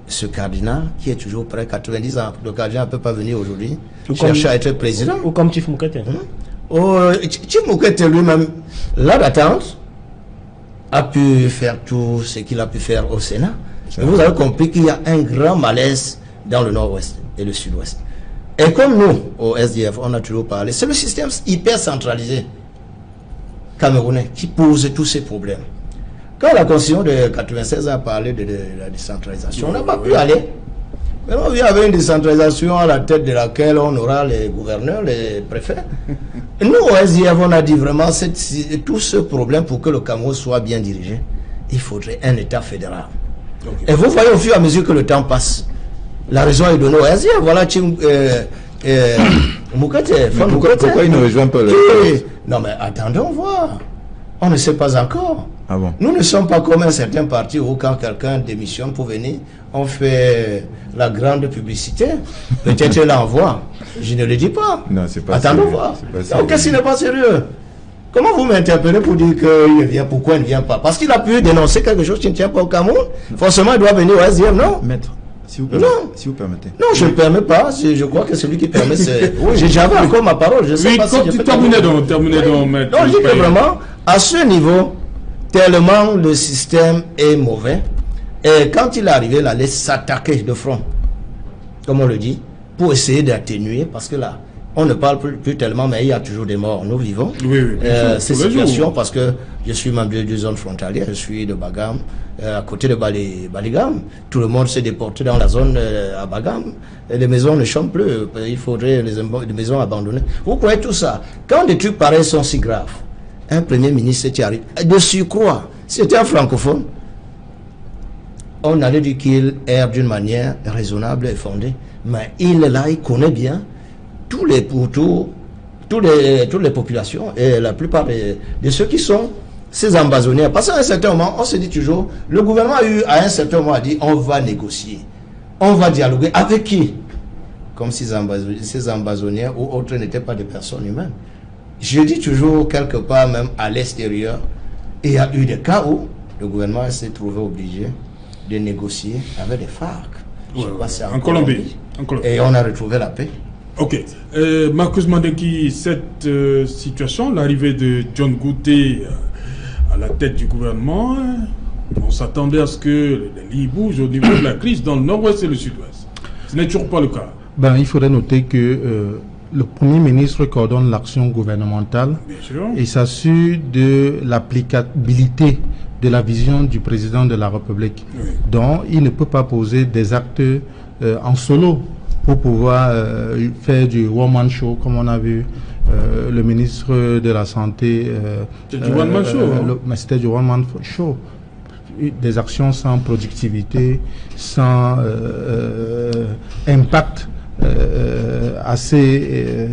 ce cardinal qui est toujours près, 90 ans. Le cardinal ne peut pas venir aujourd'hui chercher à être président. Ou comme Chief Moukete. Chief Moukete lui-même, là d'attente, a pu faire tout ce qu'il a pu faire au Sénat. Et vous avez compris qu'il y a un grand malaise dans le nord-ouest et le sud-ouest. Et comme nous, au SDF, on a toujours parlé, c'est le système hyper centralisé camerounais qui pose tous ces problèmes. Quand la Constitution de 96 a parlé de la décentralisation, on n'a pas pu aller. Mais on vient avec une décentralisation à la tête de laquelle on aura les gouverneurs, les préfets. Nous, au SDF, on a dit vraiment tout ce problème pour que le Cameroun soit bien dirigé, il faudrait un État fédéral. Okay. Et vous voyez au fur et à mesure que le temps passe, la raison est donnée au SDF. Voilà, Moukete. Pourquoi il ne rejoint pas le... Non mais attendons voir. On ne sait pas encore. Ah bon? Nous ne sommes pas comme un certain parti où quand quelqu'un démissionne pour venir, on fait la grande publicité. Peut-être l'envoi. Je ne le dis pas. Non, c'est pas attendons sérieux. voir. Donc qu'est-ce qui n'est pas sérieux? Comment vous m'interpellez pour dire qu'il vient? Pourquoi il ne vient pas? Parce qu'il a pu dénoncer quelque chose qui ne tient pas au Cameroun. Forcément, il doit venir au SDF, non? Maître, si vous permettez. Non, je ne permets pas. Je crois que celui qui permet, c'est... J'avais encore ma parole. Je sais pas si je peux terminez donc, maître. Non, je dis que vraiment, à ce niveau, tellement le système est mauvais. Et quand il est arrivé, il allait s'attaquer de front, comme on le dit, pour essayer d'atténuer, parce que là, on ne parle plus tellement, mais il y a toujours des morts. Nous vivons ces situations parce que je suis membre d'une zone frontalière, je suis de Bagam, à côté de Baligam. Tout le monde s'est déporté dans la zone à Bagam. Et les maisons ne chôment plus. Il faudrait les maisons abandonnées. Vous croyez tout ça? Quand des trucs pareils sont si graves, un premier ministre qui arrive, de surcroît, c'était un francophone, on allait dire qu'il erre d'une manière raisonnable et fondée. Mais il est là, il connaît bien toutes les populations et la plupart de ceux qui sont ces ambazonniers. Parce qu'à un certain moment, on se dit toujours, le gouvernement a eu à un certain moment dit on va négocier, on va dialoguer avec qui? Comme si ces ambazonniers ou autres n'étaient pas des personnes humaines. Je dis toujours quelque part même à l'extérieur, il y a eu des cas où le gouvernement s'est trouvé obligé de négocier avec des FARC. En Colombie. Et on a retrouvé la paix. Ok. Marcus Mandeki, cette situation, l'arrivée de John Gouté à la tête du gouvernement, on s'attendait à ce que les lits bougent au niveau de la crise dans le nord-ouest et le sud-ouest. Ce n'est toujours pas le cas. Il faudrait noter que le Premier ministre coordonne l'action gouvernementale et s'assure de l'applicabilité de la vision du président de la République. Oui. Donc, il ne peut pas poser des actes en solo pour pouvoir faire du one-man show, comme on a vu le ministre de la Santé, c'était du one-man show. Mais c'était du one-man show. Des actions sans productivité, sans impact assez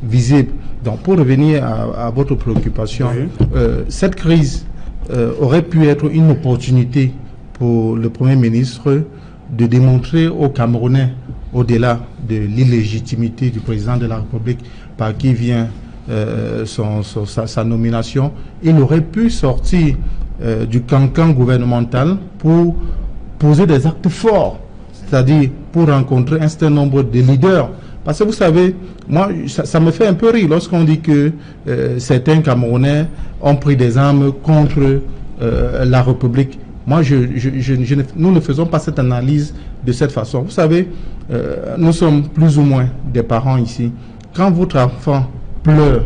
visible. Donc, pour revenir à votre préoccupation, cette crise aurait pu être une opportunité pour le Premier ministre de démontrer aux Camerounais, au-delà de l'illégitimité du président de la République par qui vient sa nomination, il aurait pu sortir du cancan gouvernemental pour poser des actes forts, c'est-à-dire pour rencontrer un certain nombre de leaders. Parce que vous savez, moi, ça me fait un peu rire lorsqu'on dit que certains Camerounais ont pris des armes contre la République. Moi, nous ne faisons pas cette analyse de cette façon. Vous savez, nous sommes plus ou moins des parents ici. Quand votre enfant pleure,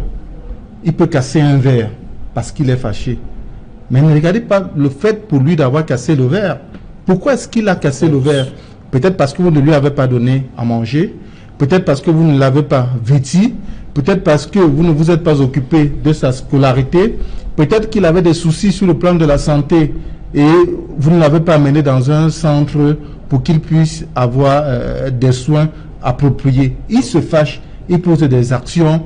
il peut casser un verre parce qu'il est fâché. Mais ne regardez pas le fait pour lui d'avoir cassé le verre. Pourquoi est-ce qu'il a cassé le verre? Peut-être parce que vous ne lui avez pas donné à manger. Peut-être parce que vous ne l'avez pas vêtu. Peut-être parce que vous ne vous êtes pas occupé de sa scolarité. Peut-être qu'il avait des soucis sur le plan de la santé et vous ne l'avez pas amené dans un centre pour qu'il puisse avoir des soins appropriés. Il se fâche, il pose des actions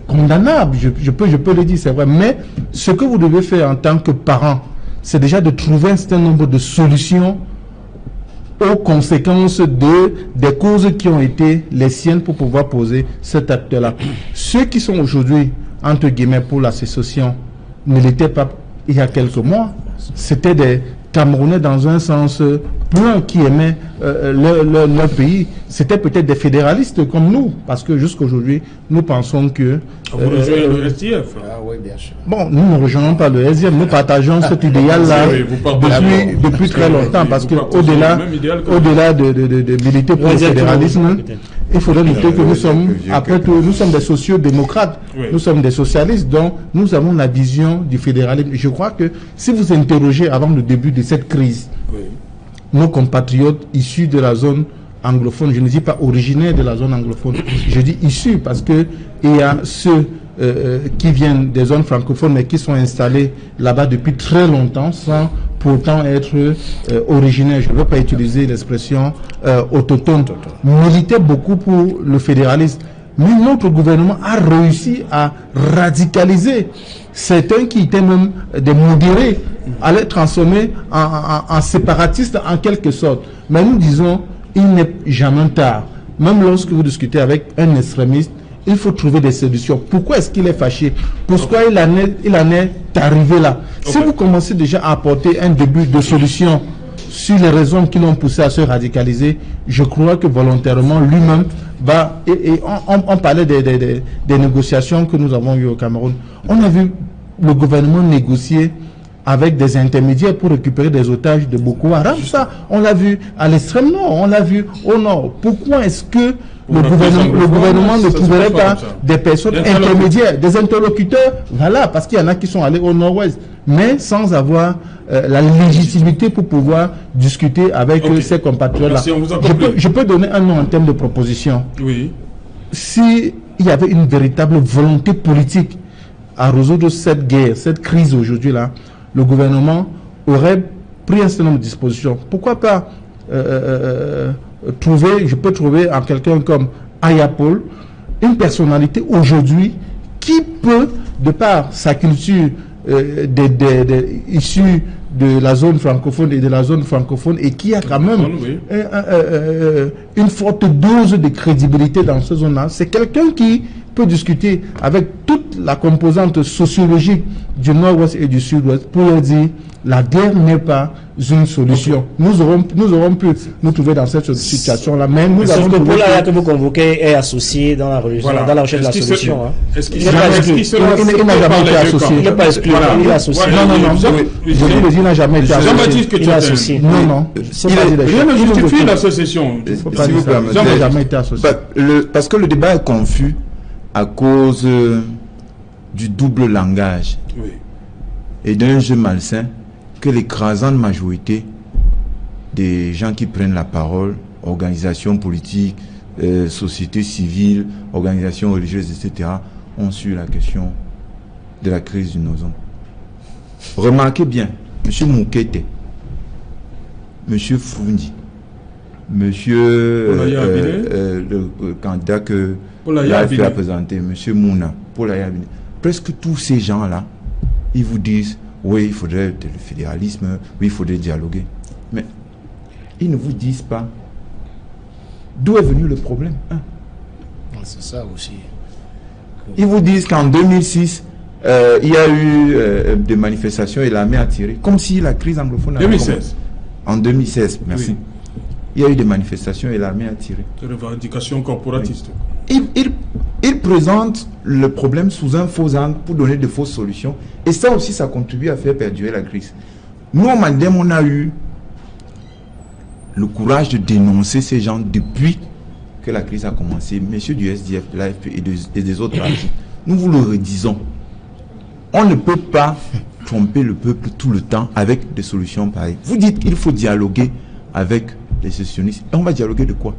condamnables, je peux le dire, c'est vrai. Mais ce que vous devez faire en tant que parent, c'est déjà de trouver un certain nombre de solutions aux conséquences des causes qui ont été les siennes pour pouvoir poser cet acte-là. Ceux qui sont aujourd'hui, entre guillemets, pour la sécession, ne l'étaient pas il y a quelques mois. C'était des Camerounais dans un sens plein qui aimaient leur pays. C'était peut-être des fédéralistes comme nous, parce que jusqu'aujourd'hui, nous pensons que... Vous rejoignez le SDF. Ah oui, bien sûr. Bon, nous ne rejoignons pas le SDF, nous partageons cet idéal-là depuis très longtemps, parce qu'au-delà de militer pour le fédéralisme, il faudrait noter que nous sommes, après tout, nous sommes des sociaux-démocrates, nous sommes des socialistes, donc nous avons la vision du fédéralisme. Je crois que si vous interrogez avant le début de cette crise, nos compatriotes issus de la zone anglophone, je ne dis pas originaires de la zone anglophone, je dis issus parce que il y a ceux qui viennent des zones francophones mais qui sont installés là-bas depuis très longtemps sans pourtant être originaires. Je ne veux pas utiliser l'expression autochtone. Militaient beaucoup pour le fédéralisme. Mais notre gouvernement a réussi à radicaliser certains qui étaient même des modérés, à les transformer en séparatistes en quelque sorte. Mais nous disons, il n'est jamais tard. Même lorsque vous discutez avec un extrémiste, il faut trouver des solutions. Pourquoi est-ce qu'il est fâché? Pourquoi il en est arrivé là? Si vous commencez déjà à apporter un début de solution sur les raisons qui l'ont poussé à se radicaliser, je crois que volontairement lui-même va... On parlait des négociations que nous avons eues au Cameroun. On a vu le gouvernement négocier avec des intermédiaires pour récupérer des otages de Boko Haram. Ça, on l'a vu à l'extrême nord, on l'a vu au nord. Pourquoi est-ce que le gouvernement ne trouverait pas des personnes intermédiaires, des interlocuteurs? Voilà, parce qu'il y en a qui sont allés au nord-ouest, mais sans avoir la légitimité pour pouvoir discuter avec ces compatriotes-là. Je peux donner un nom en termes de proposition. Oui. S'il y avait une véritable volonté politique à résoudre cette guerre, cette crise aujourd'hui-là, le gouvernement aurait pris un certain nombre de dispositions. Pourquoi pas je peux trouver en quelqu'un comme Ayapol, une personnalité aujourd'hui qui peut, de par sa culture issue de la zone francophone et de la zone francophone, et qui a quand même une forte dose de crédibilité dans ce zone-là, c'est quelqu'un qui peut discuter avec toute la composante sociologique du nord-ouest et du sud-ouest pour leur dire la guerre n'est pas une solution. Nous aurons pu nous trouver dans cette situation-là, mais nous avons trouvé que vous convoquez est associé dans la recherche de la solution. Il n'a jamais été associé. Il n'est pas exclu. Il est associé. Il n'a jamais été associé. Jean-Baptiste, que tu es associé. Non. Rien ne justifie l'association. Il n'a jamais été associé. Parce que le débat est confus à cause du double langage et d'un jeu malsain que l'écrasante majorité des gens qui prennent la parole, organisations politiques, sociétés civiles, organisations religieuses, etc., ont su la question de la crise du Nozon. Remarquez bien, M. Moukete, M. Froundi, M. le candidat que l'AFP a présenté, M. Mouna, presque tous ces gens-là, ils vous disent, oui, il faudrait le fédéralisme, oui, il faudrait dialoguer. Mais ils ne vous disent pas d'où est venu le problème. Hein? C'est ça aussi. Ils vous disent qu'en 2006, il y a eu des manifestations et l'armée a tiré. Comme si la crise anglophone... 2016. En 2016, merci. Oui. Il y a eu des manifestations et l'armée a tiré. Des revendications corporatistes. Oui. Ils présentent le problème sous un faux angle pour donner de fausses solutions. Et ça aussi, ça contribue à faire perdurer la crise. Nous, au Mandem, on a eu le courage de dénoncer ces gens depuis que la crise a commencé. Messieurs du SDF, de l'AFP et des autres partis, nous vous le redisons. On ne peut pas tromper le peuple tout le temps avec des solutions pareilles. Vous dites qu'il faut dialoguer avec les sécessionnistes. Et on va dialoguer de quoi?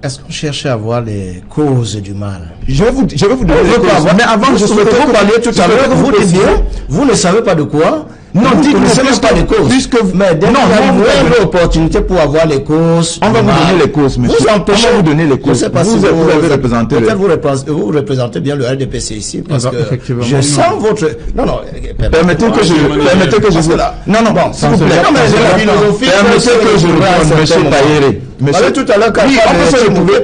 Est-ce qu'on cherche à voir les causes du mal? Je vais vous donner les causes. Mais avant, je souhaitais vous parler tout à l'heure, vous ne savez pas de quoi? Non, dites-nous pas les causes. Mais dès qu'il y a une opportunité pour avoir les causes, on va vous donner les causes, monsieur. On va vous donner les causes. Vous avez représenté. Vous représentez bien le RDPC ici, parce que je sens votre. Non. Permettez que je vous. Non, bon, s'il vous plaît. Permettez que je réponde, monsieur Taïré. Monsieur, tout à l'heure, oui,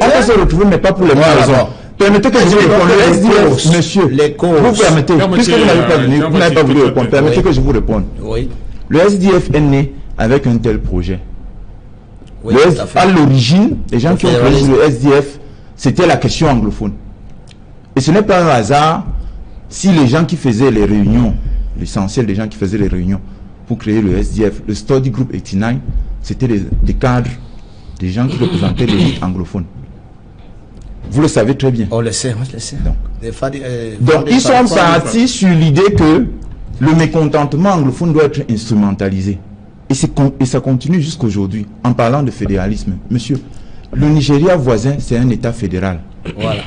on peut se retrouver, mais pas pour les mêmes raisons. Permettez que je vous réponde. Le SDF, monsieur, vous permettez, puisque vous n'avez pas venu, vous n'avez pas voulu répondre, permettez que je vous réponde. Oui. Le SDF est né avec un tel projet. Oui, à l'origine, les gens qui ont créé le SDF, c'était la question anglophone. Et ce n'est pas un hasard si les gens qui faisaient les réunions, l'essentiel des gens qui faisaient les réunions pour créer le SDF, le Study Group 89, c'était des cadres, des gens qui représentaient l'élite anglophone. Vous le savez très bien. On le sait, je le sais. Donc ils sont partis sur l'idée que le mécontentement anglophone doit être instrumentalisé. Et ça continue jusqu'aujourd'hui, en parlant de fédéralisme. Monsieur, le Nigeria voisin, c'est un État fédéral. Voilà.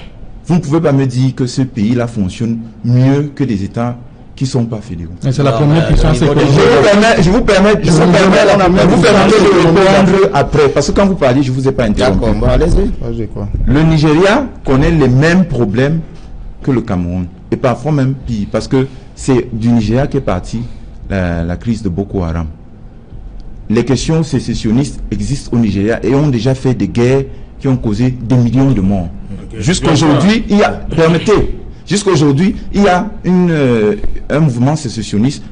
Vous ne pouvez pas me dire que ce pays-là fonctionne mieux que des États qui ne sont pas fédéraux. C'est la première puissance économique. Je vous permets de répondre après, parce que quand vous parlez, je ne vous ai pas interrompu. D'accord, allez-y. Le Nigeria connaît les mêmes problèmes que le Cameroun, et parfois même pire, parce que c'est du Nigeria qu'est partie la crise de Boko Haram. Les questions sécessionnistes existent au Nigeria et ont déjà fait des guerres qui ont causé des millions de morts. Jusqu'aujourd'hui, il y a, permettez, jusqu'aujourd'hui, il y a un mouvement sécessionniste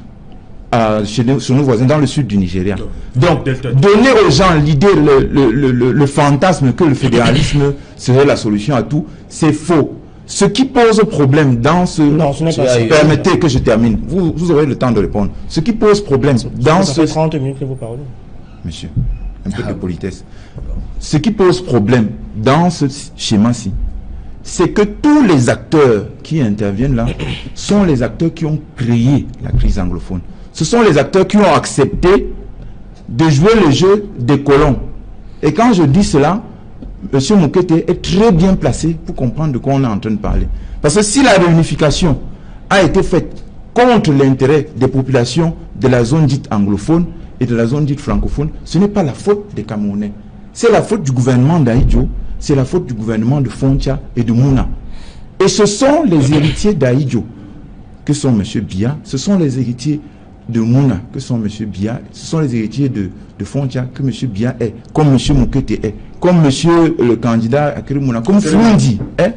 chez nos voisins dans le sud du Nigeria. Donc, donner aux gens l'idée, le fantasme que le fédéralisme serait la solution à tout, c'est faux. Ce qui pose problème dans ce... Non, ce n'est pas ça. Permettez que je termine. Vous aurez le temps de répondre. Ce qui pose problème dans ce... Ça fait 30 minutes que vous parlez. Monsieur, un peu de politesse. Ce qui pose problème dans ce schéma-ci, c'est que tous les acteurs qui interviennent là sont les acteurs qui ont créé la crise anglophone. Ce sont les acteurs qui ont accepté de jouer le jeu des colons. Et quand je dis cela, M. Moukete est très bien placé pour comprendre de quoi on est en train de parler. Parce que si la réunification a été faite contre l'intérêt des populations de la zone dite anglophone et de la zone dite francophone, ce n'est pas la faute des Camerounais. C'est la faute du gouvernement d'Aïdjo, c'est la faute du gouvernement de Fontia et de Mouna. Et ce sont les héritiers d'Aïdjo, que sont M. Biya, ce sont les héritiers de Mouna, que sont M. Biya, ce sont les héritiers de Fontia, que M. Biya est, comme M. Moukete est, comme M. le candidat Akiri Mouna, comme Foundi est,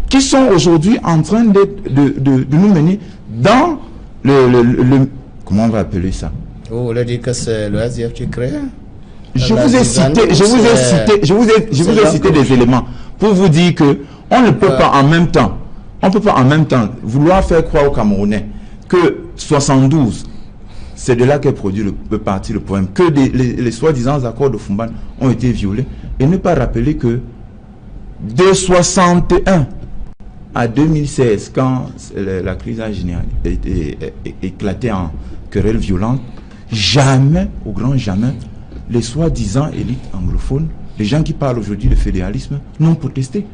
qui sont aujourd'hui en train de nous mener dans le comment on va appeler ça? Vous voulez dire que c'est le SDF qui crée? Je vous ai cité des éléments pour vous dire que on ne peut pas en même temps, vouloir faire croire aux Camerounais que 72, c'est de là qu'est produit le parti, le problème, que les soi-disant accords de Fumban ont été violés, et ne pas rappeler que de 61 à 2016, quand la crise a éclaté en querelle violente, jamais, au grand jamais, les soi-disant élites anglophones les gens qui parlent aujourd'hui de fédéralisme n'ont protesté.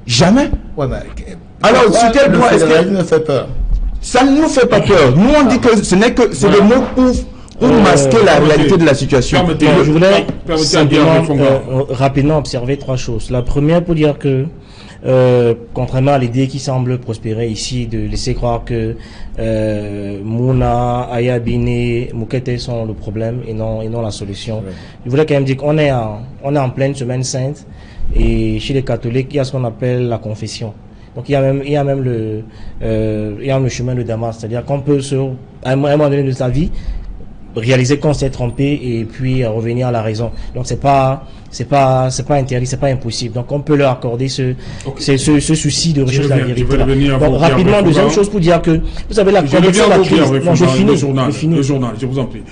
Jamais. Ouais, mais, alors, sur quel point est-ce que... me fait peur? Ça ne nous fait pas peur. Nous, on dit que ce n'est que... C'est le mot pour masquer la réalité de la situation. Je voulais simplement rapidement observer trois choses. La première, pour dire que contrairement à l'idée qui semble prospérer ici de laisser croire que Mouna, Ayabine, Moukete sont le problème et non la solution. Ouais. Je voulais quand même dire qu'on est en pleine semaine sainte et chez les catholiques, il y a ce qu'on appelle la confession. Donc il y a même le chemin de Damas, c'est-à-dire qu'on peut à un moment donné de sa vie réaliser qu'on s'est trompé et puis revenir à la raison. Donc c'est pas interdit, c'est pas impossible. Donc on peut leur accorder ce souci de recherche de la vérité. Donc rapidement, deuxième chose pour dire que vous savez la condition de la crise. Non, je finis. Le journal, je vous en prie.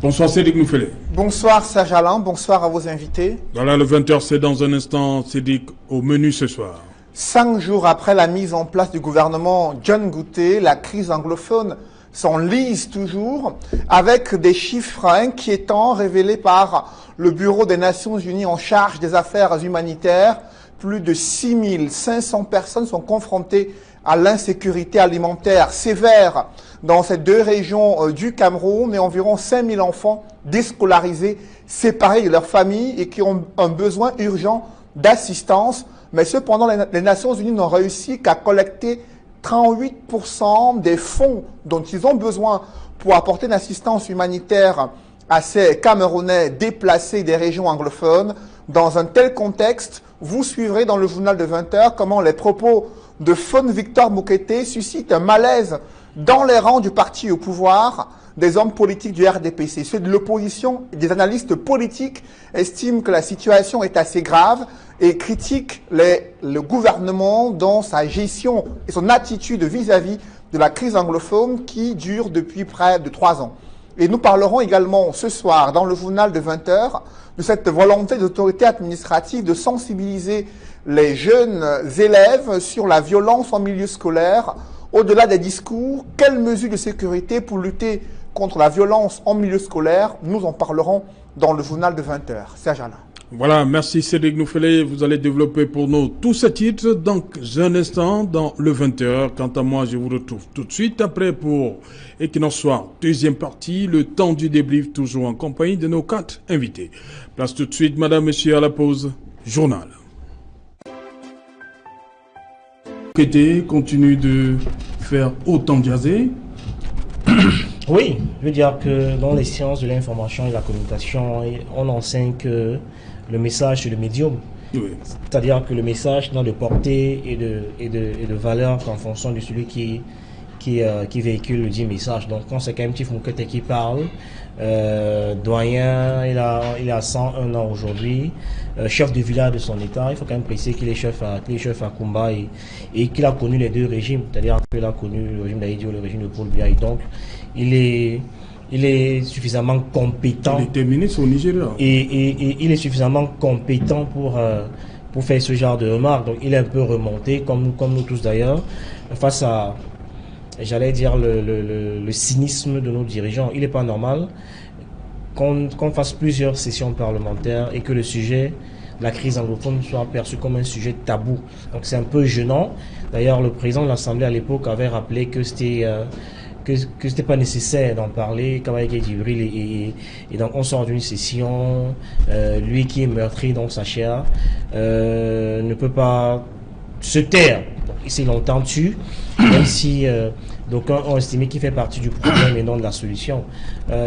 Bonsoir Cédric Noufélé. Bonsoir Serge Alain, bonsoir à vos invités. Voilà, le 20h, c'est dans un instant, Cédric, au menu ce soir. 5 jours après la mise en place du gouvernement John Gouté, la crise anglophone s'enlise toujours, avec des chiffres inquiétants révélés par le Bureau des Nations Unies en charge des affaires humanitaires. Plus de 6500 personnes sont confrontées à l'insécurité alimentaire sévère dans ces deux régions du Cameroun, et environ 5000 enfants déscolarisés, séparés de leurs familles et qui ont un besoin urgent d'assistance. Mais cependant, les Nations Unies n'ont réussi qu'à collecter 38% des fonds dont ils ont besoin pour apporter une assistance humanitaire à ces Camerounais déplacés des régions anglophones. Dans un tel contexte, vous suivrez dans le journal de 20h comment les propos de Faune Victor Moukete suscitent un malaise dans les rangs du parti au pouvoir. Des hommes politiques du RDPC, ceux de l'opposition et des analystes politiques estiment que la situation est assez grave et critiquent le gouvernement dans sa gestion et son attitude vis-à-vis de la crise anglophone qui dure depuis près de 3 ans. Et nous parlerons également ce soir dans le journal de 20h de cette volonté des autorités administratives de sensibiliser les jeunes élèves sur la violence en milieu scolaire. Au-delà des discours, quelles mesures de sécurité pour lutter contre la violence en milieu scolaire? Nous en parlerons dans le journal de 20h. Serge Alain. Voilà, merci Cédric Noufélé. Vous allez développer pour nous tous ces titres dans un instant dans le 20h. Quant à moi, je vous retrouve tout de suite après pour Equinoxe Soir, deuxième partie, le temps du débrief, toujours en compagnie de nos 4 invités. Place tout de suite, madame, monsieur, à la pause. Journal. Continue de faire autant jaser. Oui, je veux dire que dans les sciences de l'information et de la communication, on enseigne que le message c'est le médium. Oui. C'est-à-dire que le message n'a de portée et de valeur qu'en fonction de celui qui véhicule le dit message. Donc quand c'est quand même Tif Moukete qui parle, doyen, il a 101 ans aujourd'hui, chef de village de son état, il faut quand même préciser qu'il est chef à Kumba et qu'il a connu les deux régimes, c'est-à-dire qu'il a connu le régime d'Aïdio et le régime de Paul Biya. Donc il est suffisamment compétent. Il était ministre au Nigeria. Et il est suffisamment compétent pour faire ce genre de remarques. Donc il est un peu remonté, comme nous tous d'ailleurs, face à, j'allais dire, le cynisme de nos dirigeants. Il n'est pas normal qu'on fasse plusieurs sessions parlementaires et que le sujet, la crise anglophone, soit perçu comme un sujet tabou. Donc c'est un peu gênant. D'ailleurs, le président de l'Assemblée à l'époque avait rappelé que c'était pas nécessaire d'en parler, Kamaïké Djibril, et donc on sort d'une session, lui qui est meurtri dans sa chair, ne peut pas se taire. Donc, il s'est longtemps tué, même si d'aucuns ont estimé qu'il fait partie du problème et non de la solution.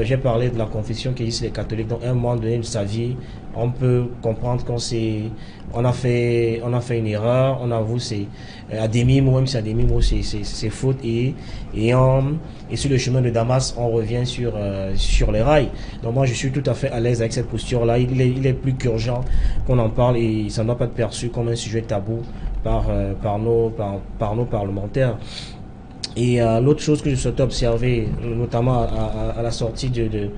J'ai parlé de la confession qui existe les catholiques. Donc, à un moment donné de sa vie, on peut comprendre qu'on a fait une erreur, on avoue à demi-mot, même si à demi-mot c'est faute, et sur le chemin de Damas, on revient sur les rails. Donc moi je suis tout à fait à l'aise avec cette posture-là. Il est plus qu'urgent qu'on en parle et ça ne doit pas être perçu comme un sujet tabou par nos parlementaires. Et l'autre chose que je souhaite observer, notamment à la sortie de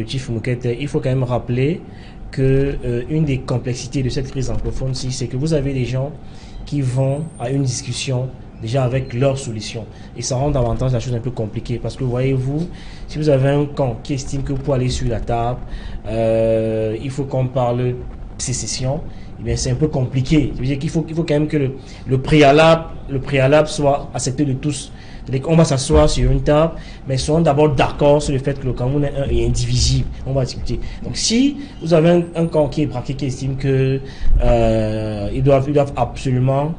Tif Moukete, il faut quand même rappeler que une des complexités de cette crise anglophone, c'est que vous avez des gens qui vont à une discussion déjà avec leur solution. Et ça rend davantage la chose un peu compliquée. Parce que voyez-vous, si vous avez un camp qui estime que pour aller sur la table, il faut qu'on parle sécession, eh bien c'est un peu compliqué. Ça veut dire qu'il faut quand même que le préalable soit accepté de tous. C'est-à-dire qu'on va s'asseoir sur une table, mais soyons d'abord d'accord sur le fait que le Cameroun est indivisible. On va discuter. Donc si vous avez un camp qui est braqué, qui estime que ils doivent absolument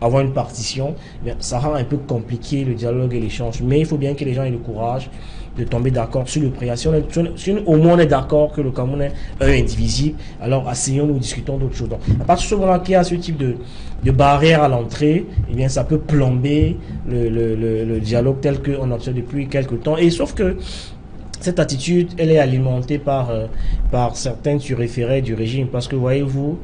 avoir une partition, ça rend un peu compliqué le dialogue et l'échange. Mais il faut bien que les gens aient le courage de tomber d'accord sur le préalable. Si au moins on est d'accord que le Cameroun est indivisible, alors asseyons-nous, discutons d'autres choses. Donc, à partir de ce moment-là qu'il y a ce type de barrière à l'entrée, eh bien ça peut plomber le dialogue tel qu'on observe depuis quelques temps. Et sauf que cette attitude, elle est alimentée par certains surréférés du régime. Parce que, voyez-vous,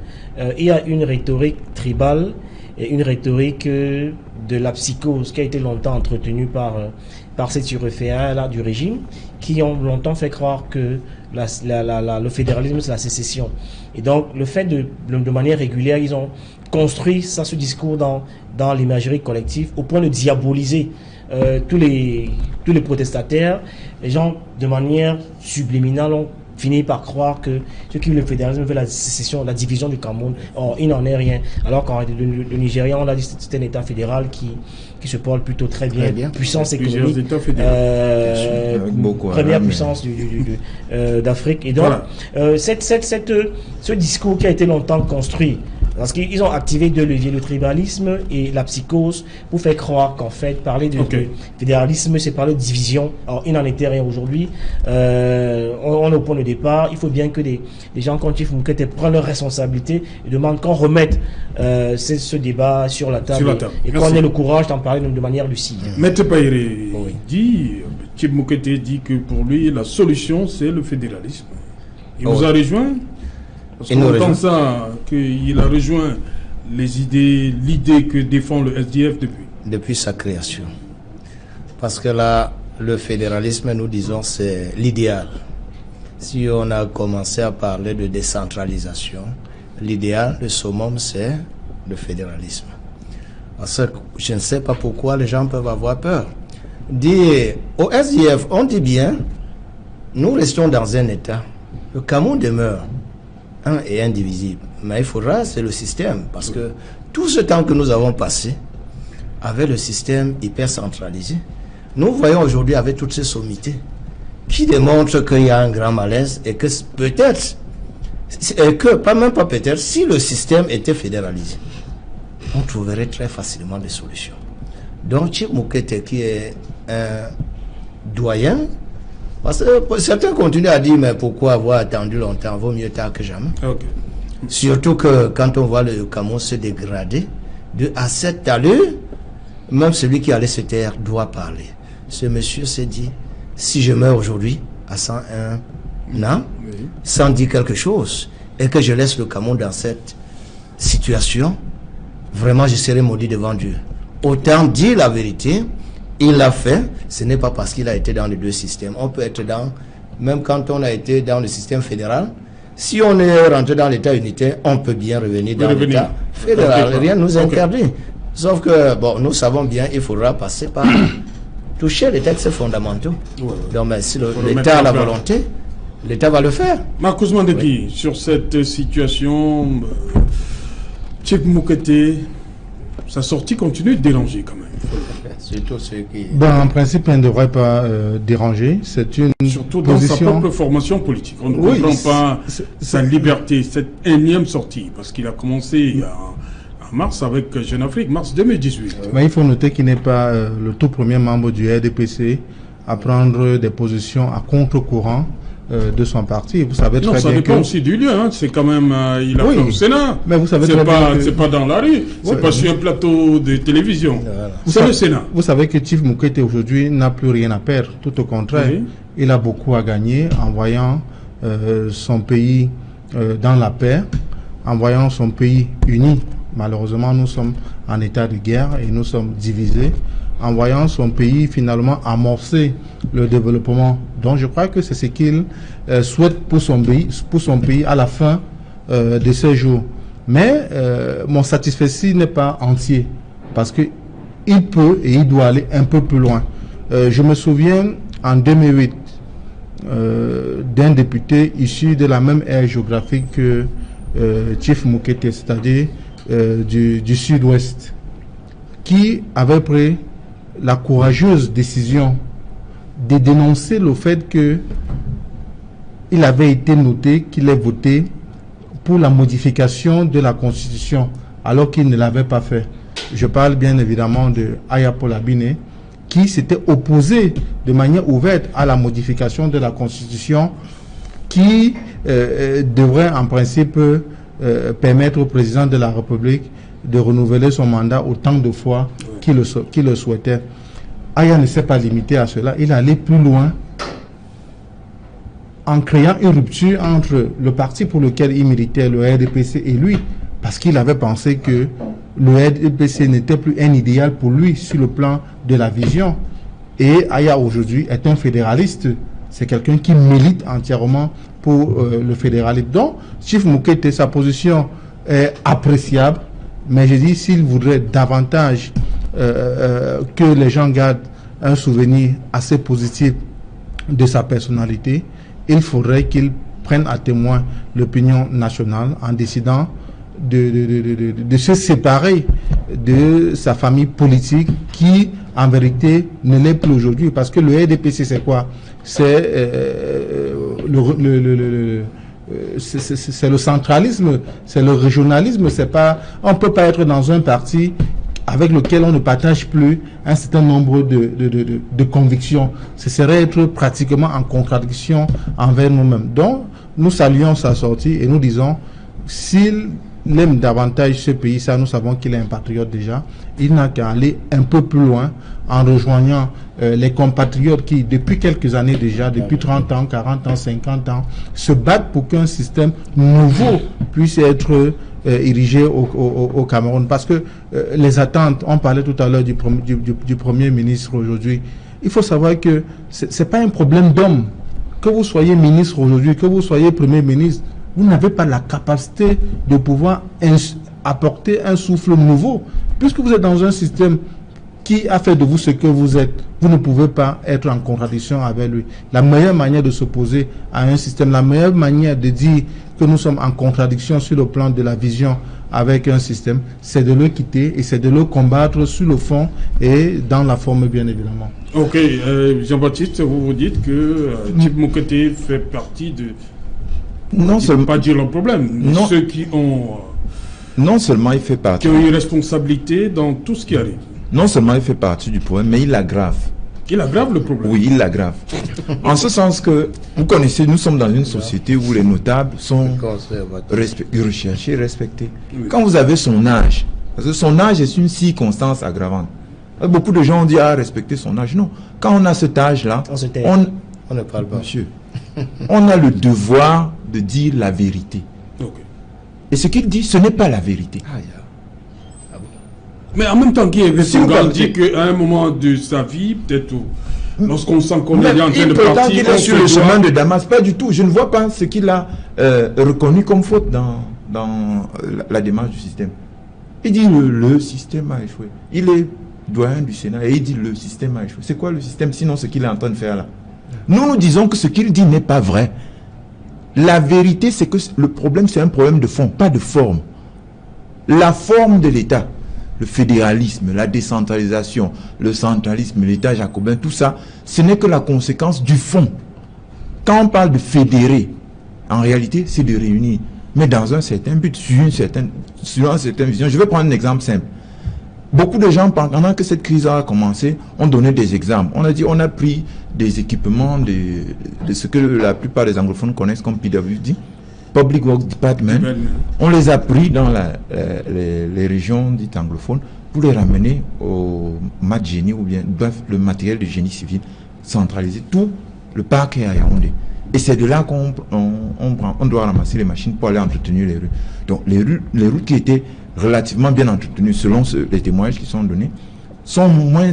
il y a une rhétorique tribale et une rhétorique de la psychose qui a été longtemps entretenue par ces surréférés-là du régime, qui ont longtemps fait croire que le fédéralisme, c'est la sécession. Et donc, le fait de manière régulière, ils ont construit ce discours dans l'imagerie collective au point de diaboliser tous les protestataires. Les gens, de manière subliminale, ont fini par croire que ceux qui veulent le fédéralisme veulent la sécession, la division du Cameroun. Or, il n'en est rien. Alors qu'en réalité, le Nigeria, on l'a dit, c'est un État fédéral qui se porte plutôt très bien. Puissance économique, première puissance d'Afrique. Et donc, voilà. Ce discours qui a été longtemps construit, parce qu'ils ont activé deux leviers, le tribalisme et la psychose, pour faire croire qu'en fait, parler de fédéralisme, c'est parler de division. Alors, il n'en était rien aujourd'hui. On est au point de départ. Il faut bien que des gens comme Chief Moukete prennent leurs responsabilités et demandent qu'on remette ce débat sur la table. Et qu'on ait le courage d'en parler de manière lucide. Maître Païré dit, Chief Moukete dit que pour lui, la solution, c'est le fédéralisme. Il vous a rejoint? Parce qu'on entend ça, qu'il a rejoint l'idée que défend le SDF depuis sa création. Parce que là, le fédéralisme, nous disons, c'est l'idéal. Si on a commencé à parler de décentralisation, l'idéal, le summum, c'est le fédéralisme. Parce que je ne sais pas pourquoi les gens peuvent avoir peur. Au SDF, on dit bien, nous restons dans un État. Le Cameroun demeure un et indivisible. Mais il faudra, c'est le système. Parce que tout ce temps que nous avons passé avec le système hyper centralisé, nous voyons aujourd'hui avec toutes ces sommités qui démontrent qu'il y a un grand malaise et que peut-être, pas peut-être, si le système était fédéralisé, on trouverait très facilement des solutions. Donc, Chief Moukete, qui est un doyen, parce que certains continuent à dire, mais pourquoi avoir attendu longtemps, vaut mieux tard que jamais. Surtout que quand on voit le Cameroun se dégrader, à cette allure, même celui qui allait se taire doit parler. Ce monsieur s'est dit, si je meurs aujourd'hui, à 101 ans, sans dire quelque chose, et que je laisse le Cameroun dans cette situation, vraiment je serai maudit devant Dieu. Autant dire la vérité, il l'a fait, ce n'est pas parce qu'il a été dans les deux systèmes. On peut être même quand on a été dans le système fédéral, si on est rentré dans l'État unitaire, on peut bien revenir dans l'État fédéral. Rien ne nous interdit. Sauf que, bon, nous savons bien, il faudra passer par toucher les textes fondamentaux. Donc, mais si l'État a la volonté, l'État va le faire. Marcus Mandeki, sur cette situation, Chief Moukete, sa sortie continue de déranger quand même. Surtout ceux qui... En principe, elle ne devrait pas déranger. C'est une surtout dans sa propre formation politique. On ne comprend pas sa liberté, cette énième sortie, parce qu'il a commencé en mars avec Jeune Afrique, mars 2018. Mais il faut noter qu'il n'est pas le tout premier membre du RDPC à prendre des positions à contre-courant de son parti. Vous savez très bien ça dépend aussi du lieu. Hein. C'est quand même, il a fait au Sénat. Mais vous savez très bien que... c'est pas dans la rue. C'est pas sur un plateau de télévision. C'est le Sénat. Vous savez que Chief Moukete aujourd'hui n'a plus rien à perdre. Tout au contraire, il a beaucoup à gagner en voyant son pays dans la paix, en voyant son pays uni. Malheureusement, nous sommes en état de guerre et nous sommes divisés, en voyant son pays finalement amorcer le développement. Donc je crois que c'est ce qu'il souhaite pour son pays à la fin de ses jours. Mais mon satisfait n'est pas entier, parce que il peut et il doit aller un peu plus loin. Je me souviens en 2008 d'un député issu de la même aire géographique que Chief Mokete, c'est-à-dire du sud-ouest, qui avait pris la courageuse décision de dénoncer le fait que il avait été noté qu'il ait voté pour la modification de la Constitution, alors qu'il ne l'avait pas fait. Je parle bien évidemment de Aya Polabine, qui s'était opposé de manière ouverte à la modification de la Constitution qui devrait en principe permettre au président de la République de renouveler son mandat autant de fois qu'il le souhaitait. Aya ne s'est pas limité à cela, il allait plus loin en créant une rupture entre le parti pour lequel il militait, le RDPC, et lui, parce qu'il avait pensé que le RDPC n'était plus un idéal pour lui sur le plan de la vision. Et Aya aujourd'hui est un fédéraliste, c'est quelqu'un qui milite entièrement pour le fédéralisme. Donc, Chief Mokete, sa position est appréciable, mais je dis, s'il voudrait davantage que les gens gardent un souvenir assez positif de sa personnalité, il faudrait qu'il prenne à témoin l'opinion nationale en décidant de se séparer de sa famille politique qui, en vérité, ne l'est plus aujourd'hui. Parce que le RDPC, c'est quoi? C'est le centralisme, c'est le régionalisme. C'est pas, on ne peut pas être dans un parti avec lequel on ne partage plus un certain nombre de convictions. Ce serait être pratiquement en contradiction envers nous-mêmes. Donc, nous saluons sa sortie et nous disons, s'il aime davantage ce pays, ça nous savons qu'il est un patriote déjà, il n'a qu'à aller un peu plus loin en rejoignant les compatriotes qui, depuis quelques années déjà, depuis 30 ans, 40 ans, 50 ans, se battent pour qu'un système nouveau puisse être érigé au Cameroun. Parce que les attentes, on parlait tout à l'heure du Premier ministre aujourd'hui, il faut savoir que ce n'est pas un problème d'homme. Que vous soyez ministre aujourd'hui, que vous soyez Premier ministre, vous n'avez pas la capacité de pouvoir apporter un souffle nouveau. Puisque vous êtes dans un système qui a fait de vous ce que vous êtes, vous ne pouvez pas être en contradiction avec lui. La meilleure manière de s'opposer à un système, la meilleure manière de dire que nous sommes en contradiction sur le plan de la vision avec un système, c'est de le quitter et c'est de le combattre sur le fond et dans la forme, bien évidemment. Ok, Jean-Baptiste, vous dites que Chief Mokete fait partie de... Non seulement pas dire le problème. Non. Ceux qui ont... Non seulement il fait partie... qui ont une responsabilité dans tout ce qui arrive. Non seulement il fait partie du problème, mais il l'aggrave. Il aggrave le problème. Oui, il l'aggrave. En ce sens que, vous connaissez, nous sommes dans une société où les notables sont recherchés, respectés. Oui. Quand vous avez son âge, parce que son âge est une circonstance aggravante. Beaucoup de gens ont dit, respecter son âge. Non. Quand on a cet âge-là, on ne parle pas. Monsieur, on a le devoir de dire la vérité. Okay. Et ce qu'il dit, ce n'est pas la vérité. Mais en même temps, Guy dit qu'à un moment de sa vie, peut-être lorsqu'on sent qu'on est en train de partir, qu'il est sur le chemin de Damas, pas du tout. Je ne vois pas ce qu'il a reconnu comme faute dans la démarche du système. Il dit le système a échoué. Il est doyen du Sénat et il dit le système a échoué. C'est quoi le système sinon ce qu'il est en train de faire là? Nous disons que ce qu'il dit n'est pas vrai. La vérité, c'est que le problème, c'est un problème de fond, pas de forme. La forme de l'État, le fédéralisme, la décentralisation, le centralisme, l'État jacobin, tout ça, ce n'est que la conséquence du fond. Quand on parle de fédérer, en réalité, c'est de réunir, mais dans un certain but, sur une certaine vision. Je vais prendre un exemple simple. Beaucoup de gens, pendant que cette crise a commencé, ont donné des exemples. On a dit, on a pris des équipements de ce que la plupart des anglophones connaissent comme PWD, Public Works Department. On les a pris dans les régions dites anglophones pour les ramener au mat génie ou bien le matériel de génie civil centralisé. Tout le parc est à Yaoundé. Et c'est de là qu'on doit ramasser les machines pour aller entretenir les rues. Donc les routes qui étaient relativement bien entretenues, selon les témoignages qui sont donnés, sont moins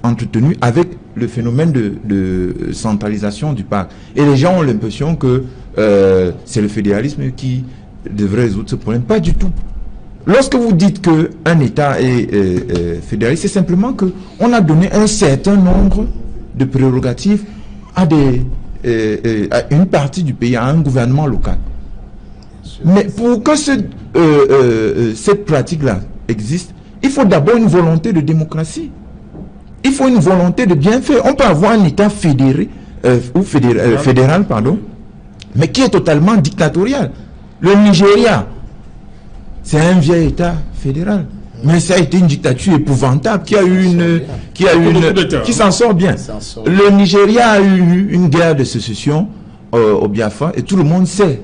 entretenues avec le phénomène de centralisation du parc. Et les gens ont l'impression que c'est le fédéralisme qui devrait résoudre ce problème. Pas du tout. Lorsque vous dites qu'un État est fédéraliste, c'est simplement qu'on a donné un certain nombre de prérogatives à une partie du pays, à un gouvernement local. Mais pour que cette pratique-là existe, il faut d'abord une volonté de démocratie. Il faut une volonté de bien faire. On peut avoir un État fédéral, mais qui est totalement dictatorial. Le Nigeria, c'est un vieil État fédéral. Mais ça a été une dictature épouvantable qui s'en sort bien. Le Nigeria a eu une guerre de sécession au Biafra et tout le monde sait.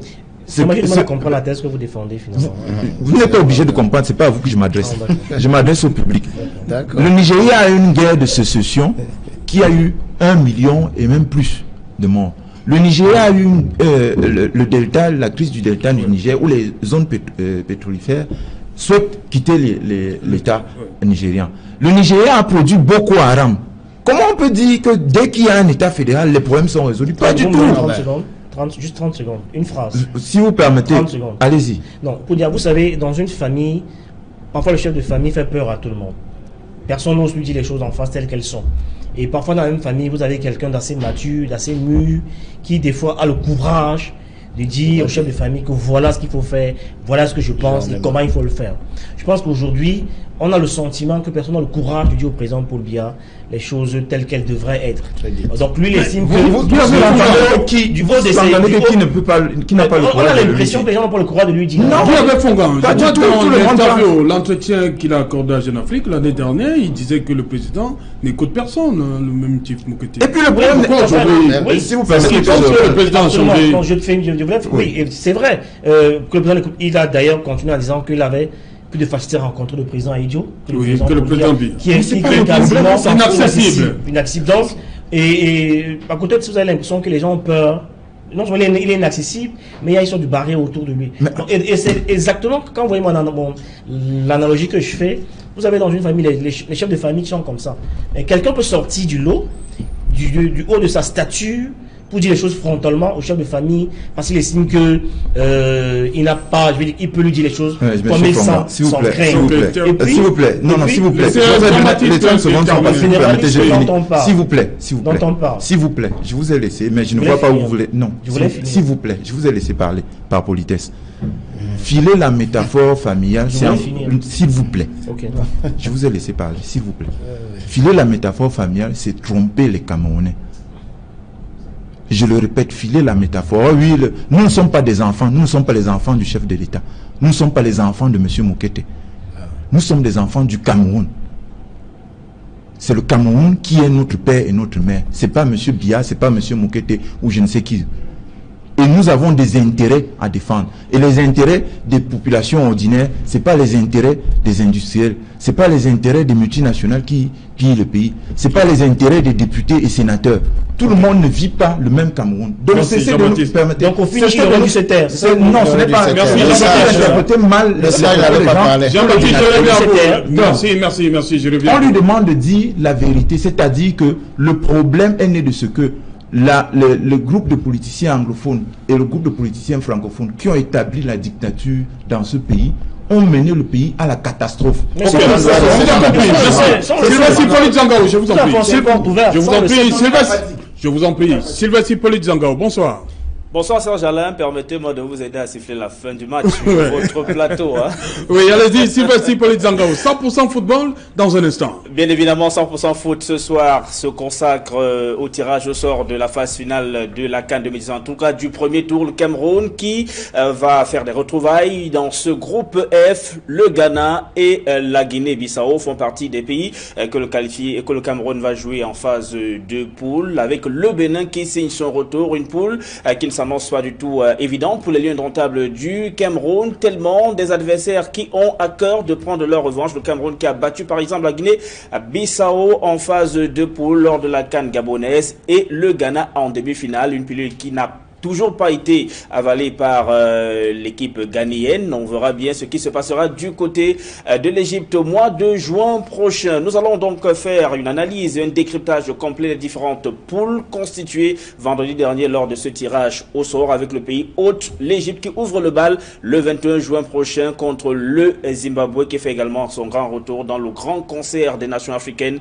Moi, je comprends la thèse que vous défendez finalement. Vous n'êtes pas obligé de comprendre, c'est pas à vous que je m'adresse. Je m'adresse au public. Le Nigeria a eu une guerre de sécession qui a eu 1 million et même plus de morts. Le Nigeria a eu le delta, la crise du delta du Niger, où les zones pétrolifères souhaitent quitter l'État nigérian. Le Nigeria a produit Boko Haram. Comment on peut dire que dès qu'il y a un État fédéral, les problèmes sont résolus? Pas du tout. 30 secondes. Juste 30 secondes, une phrase. Si vous permettez, allez-y. Non, pour dire, vous savez, dans une famille, parfois le chef de famille fait peur à tout le monde. Personne n'ose lui dire les choses en face telles qu'elles sont. Et parfois dans la même famille, vous avez quelqu'un d'assez mature, d'assez mûr, qui des fois a le courage de dire au chef de famille que voilà ce qu'il faut faire, voilà ce que je pense et comment il faut le faire. Je pense qu'aujourd'hui, on a le sentiment que personne n'a le courage de dire au président Paul Biya les choses telles qu'elles devraient être. Donc lui, il estime que qui ne peut pas, qui n'a pas le courage. On a l'impression que les gens n'ont pas le courage de lui dire. Non, il y avait Fongan. Dans l'entretien qu'il a accordé à Jeune Afrique l'année dernière, il disait que le président n'écoute personne, le même type Moukete. Et puis le problème, si vous permettez, le président a changé. Oui, c'est vrai que le président écoute. Il a d'ailleurs continué en disant qu'il avait plus de facilité à rencontrer le président Idio que le président Biya, qui est quasiment inaccessible. Donc, et à côté de ça, vous avez l'impression que les gens ont peur. Non seulement il est inaccessible, mais il y a une sorte de barrière autour de lui. Et c'est exactement, quand vous voyez l'analogie que je fais, vous avez dans une famille les chefs de famille qui sont comme ça. Quelqu'un peut sortir du lot, du haut de sa stature, pour dire les choses frontalement au chef de famille, parce qu'il estime que il n'a pas, je veux dire, il peut lui dire les choses comme il sent, sans crainte. S'il vous plaît, s'il vous plaît. Les 30 secondes sont passées, vous permettez, s'il vous plaît, s'il vous plaît, je vous ai laissé, mais je ne vois pas où vous voulez. Non, s'il vous plaît, je vous ai laissé parler par politesse. Filer la métaphore familiale, s'il vous plaît. Je vous ai laissé parler, s'il vous plaît. Filer la métaphore familiale, c'est tromper les Camerounais. Je le répète, filer la métaphore. Oui, nous ne sommes pas des enfants, nous ne sommes pas les enfants du chef de l'État. Nous ne sommes pas les enfants de M. Moukete. Nous sommes des enfants du Cameroun. C'est le Cameroun qui est notre père et notre mère. Ce n'est pas M. Biya, ce n'est pas M. Moukete ou je ne sais qui. Et nous avons des intérêts à défendre. Et les intérêts des populations ordinaires, ce n'est pas les intérêts des industriels. Ce n'est pas les intérêts des multinationales qui pillent le pays. Ce n'est pas les intérêts des députés et sénateurs. Tout le monde ne vit pas le même Cameroun. Donc cessez de nous permettre. Donc au final, il aurait dû se taire. Non, ce n'est pas. Interpréter mal les Merci, je reviens. On lui demande de dire la vérité, c'est-à-dire que le problème est né de ce que le groupe de politiciens anglophones et le groupe de politiciens francophones qui ont établi la dictature dans ce pays ont mené le pays à la catastrophe. Sylvestre Hippolyte Zangao, je vous en prie. Je vous en prie. Sylvestre Hippolyte Zangao, bonsoir. Bonsoir Serge Alain, permettez-moi de vous aider à siffler la fin du match sur votre plateau. Hein. Oui, allez-y, Sylvestre Hippolyte Zangao, 100% football dans un instant. Bien évidemment, 100% foot ce soir se consacre au tirage au sort de la phase finale de la CAN 2010. En tout cas, du premier tour, le Cameroun qui va faire des retrouvailles dans ce groupe F. Le Ghana et la Guinée-Bissau font partie des pays que le Cameroun va jouer en phase de poule, avec le Bénin qui signe son retour, une poule qui ne s'annonce pas du tout évident pour les lions indomptables du Cameroun, tellement des adversaires qui ont à cœur de prendre leur revanche. Le Cameroun qui a battu par exemple la Guinée-Bissau en phase de poule lors de la CAN gabonaise et le Ghana en demi-finale, une pilule qui n'a toujours pas été avalé par l'équipe ghanéenne. On verra bien ce qui se passera du côté de l'Égypte au mois de juin prochain. Nous allons donc faire une analyse et un décryptage complet des différentes poules constituées vendredi dernier lors de ce tirage au sort avec le pays hôte, l'Égypte, qui ouvre le bal le 21 juin prochain contre le Zimbabwe, qui fait également son grand retour dans le grand concert des nations africaines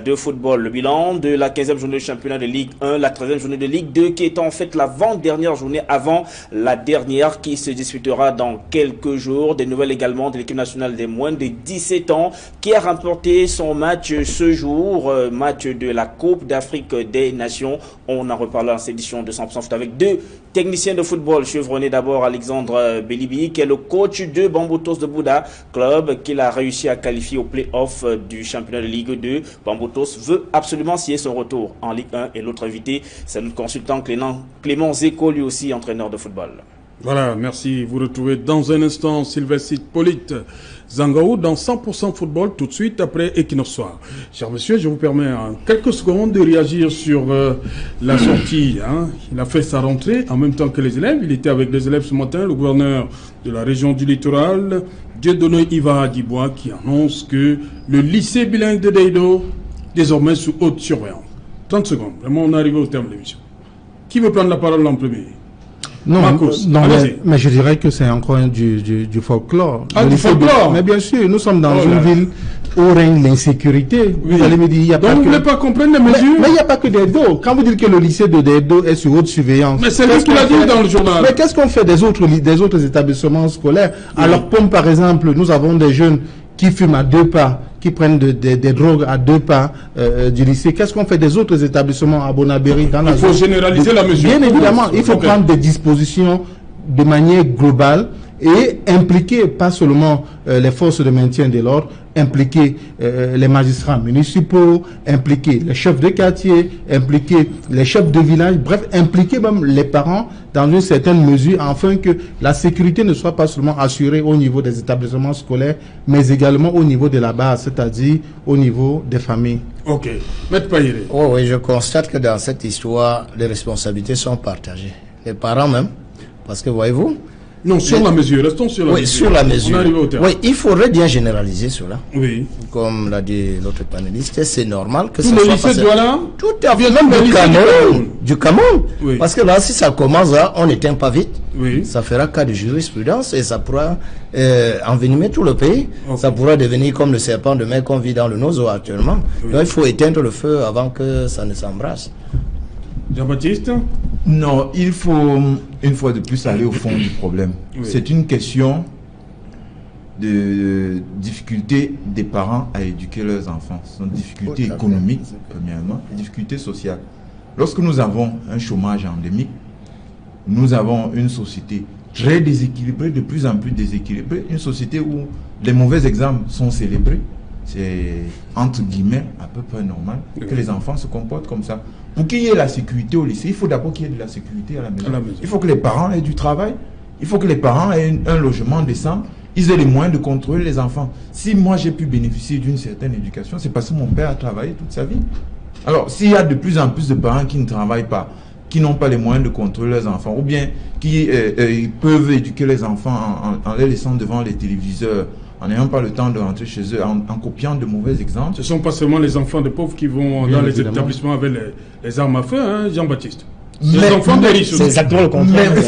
de football. Le bilan de la 15e journée de championnat de Ligue 1, la 13e journée de Ligue 2 qui est en fait la vente l'avant-dernière journée avant la dernière qui se disputera dans quelques jours. Des nouvelles également de l'équipe nationale des moins de 17 ans qui a remporté son match ce jour, match de la Coupe d'Afrique des Nations. On en reparlera dans cette édition de 100% Foot avec deux techniciens de football chevronnés. D'abord Alexandre Belibi qui est le coach de Bamboutos de Bouda, club qu'il a réussi à qualifier au play-off du championnat de Ligue 2. Bamboutos veut absolument scier son retour en Ligue 1 et l'autre invité, c'est notre consultant Clément Zeko, lui aussi entraîneur de football. Voilà, merci. Vous retrouvez dans un instant Sylvestre Hippolyte Zangaou dans 100% football tout de suite après Equinox Soir. Cher monsieur, je vous permets en quelques secondes de réagir sur la sortie. Il a fait sa rentrée en même temps que les élèves. Il était avec les élèves ce matin, le gouverneur de la région du littoral, Dieudonné Iva Adibois, qui annonce que le lycée bilingue de Deido, désormais sous haute surveillance. 30 secondes, vraiment on est arrivé au terme de l'émission. Qui veut prendre la parole en premier? Non, mais je dirais que c'est encore du folklore. Ah, du folklore? Mais bien sûr, nous sommes dans une ville où règne l'insécurité. Oui. Vous allez me dire, il y a donc pas vous ne que... voulez pas comprendre les mesures? Mais il n'y a pas que Deido. Quand vous dites que le lycée de Deido est sur haute surveillance... Mais c'est lui qui l'a dit dans le journal. Mais qu'est-ce qu'on fait des autres établissements scolaires? Oui. Alors, comme par exemple, nous avons des jeunes qui fument à 2 pas, qui prennent des drogues à 2 pas du lycée. Qu'est-ce qu'on fait des autres établissements à Bonabéry dans la Il faut généraliser la mesure. Bien évidemment, il faut prendre des dispositions de manière globale et impliquer pas seulement les forces de maintien de l'ordre, impliquer les magistrats municipaux, impliquer les chefs de quartier, impliquer les chefs de village, bref, impliquer même les parents dans une certaine mesure afin que la sécurité ne soit pas seulement assurée au niveau des établissements scolaires, mais également au niveau de la base, c'est-à-dire au niveau des familles. Ok. Maître Payere. Oui, je constate que dans cette histoire, les responsabilités sont partagées. Les parents même, parce que voyez-vous... Non, sur la mesure, restons sur la mesure. Oui, sur la mesure. On arrive au terme. Oui, il faudrait bien généraliser cela. Oui. Comme l'a dit l'autre panéliste, c'est normal que Tout ça le soit lycée passé. Douala, Tout à fait, vient même du du lycée Cameroun. Du Cameroun. Oui. Parce que là, si ça commence là, on n'éteint pas vite. Oui. Ça fera cas de jurisprudence et ça pourra envenimer tout le pays. Okay. Ça pourra devenir comme le serpent de mer qu'on vit dans le Nozo actuellement. Oui. Donc il faut éteindre le feu avant que ça ne s'embrasse. Jean-Baptiste? Non, il faut une fois de plus aller au fond du problème. Oui. C'est une question de difficulté des parents à éduquer leurs enfants. Ce sont des difficultés économiques, premièrement, et difficultés sociales. Lorsque nous avons un chômage endémique, nous avons une société très déséquilibrée, de plus en plus déséquilibrée, une société où les mauvais exemples sont célébrés. C'est entre guillemets à peu près normal que les enfants se comportent comme ça. Pour qu'il y ait la sécurité au lycée, il faut d'abord qu'il y ait de la sécurité à la maison. Il faut que les parents aient du travail, il faut que les parents aient un logement décent, ils aient les moyens de contrôler les enfants. Si moi j'ai pu bénéficier d'une certaine éducation, c'est parce que mon père a travaillé toute sa vie. Alors s'il y a de plus en plus de parents qui ne travaillent pas, qui n'ont pas les moyens de contrôler leurs enfants, ou bien qui peuvent éduquer les enfants en les laissant devant les téléviseurs, en n'ayant pas le temps de rentrer chez eux, en copiant de mauvais exemples. Ce ne sont pas seulement les enfants de pauvres qui vont dans les établissements avec les armes à feu, hein, Jean-Baptiste. Les enfants des riches. C'est exactement le contraire. Mais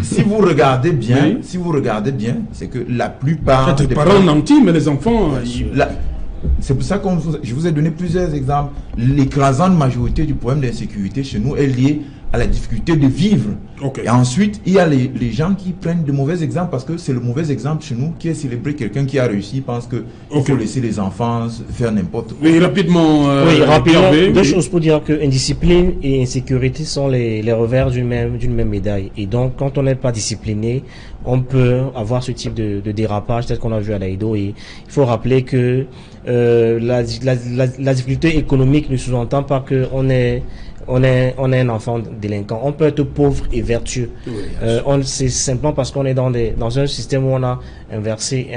si vous regardez bien, oui. Si vous regardez bien, c'est que la plupart des parents nantis, mais les enfants... C'est pour ça que je vous ai donné plusieurs exemples. L'écrasante majorité du problème d'insécurité chez nous est liée à la difficulté de vivre. Okay. Et ensuite, il y a les gens qui prennent de mauvais exemples parce que c'est le mauvais exemple chez nous qui est célébré. Quelqu'un qui a réussi pense qu'il faut laisser les enfants faire n'importe quoi. Oui, rapidement. Rapidement, deux choses pour dire que indiscipline et insécurité sont les revers d'une même médaille. Et donc, quand on n'est pas discipliné, on peut avoir ce type de dérapage, tel qu'on a vu à Deido. Et il faut rappeler que la difficulté économique ne sous-entend pas qu'on est un enfant délinquant. On peut être pauvre et vertueux. Oui, c'est simplement parce qu'on est dans un système où on a inversé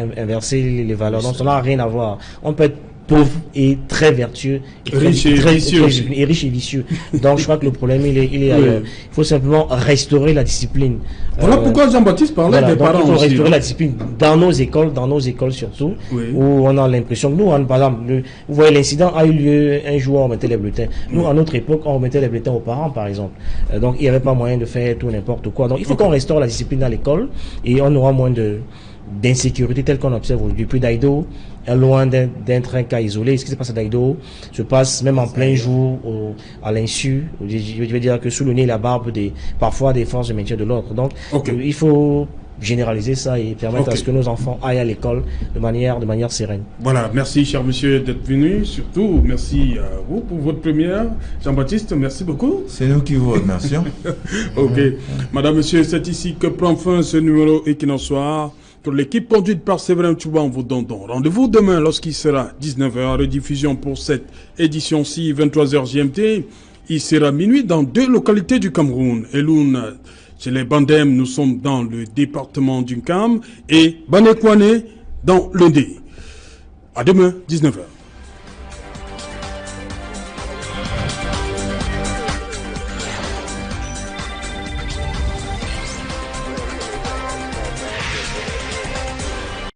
les valeurs. Donc ça n'a rien à voir. On peut être pauvre et très vertueux, et riche et vicieux. Donc je crois que le problème il est ailleurs. Il faut simplement restaurer la discipline. Voilà pourquoi Jean-Baptiste parlait des parents. Il faut restaurer la discipline dans nos écoles surtout, où on a l'impression que nous, par exemple, vous voyez, l'incident a eu lieu un jour, on remettait les bulletins. Nous, à notre époque, on remettait les bulletins aux parents, par exemple. Donc il n'y avait pas moyen de faire tout n'importe quoi. Donc il faut qu'on restaure la discipline dans l'école et on aura moins de d'insécurité telle qu'on observe aujourd'hui. Puis Daïdo est loin d'être un cas isolé. Ce qui se passe à Daïdo se passe même en plein jour, à l'insu, je vais dire que sous le nez et la barbe parfois des forces de maintien de l'ordre. Donc il faut généraliser ça et permettre à ce que nos enfants aillent à l'école de manière sereine. Voilà, merci cher monsieur d'être venu. Surtout, merci à vous pour votre première. Jean-Baptiste, merci beaucoup. C'est nous qui vous remercions. Ok. Madame, monsieur, c'est ici que prend fin ce numéro Equinox Soir. Pour l'équipe conduite par Séverin Touba, on vous donne rendez-vous demain lorsqu'il sera 19h. Rediffusion pour cette édition-ci, 23h GMT. Il sera minuit dans 2 localités du Cameroun. Eloun, chez les Bandem, nous sommes dans le département du Cam, et Banekwane dans le Dé. À demain, 19h.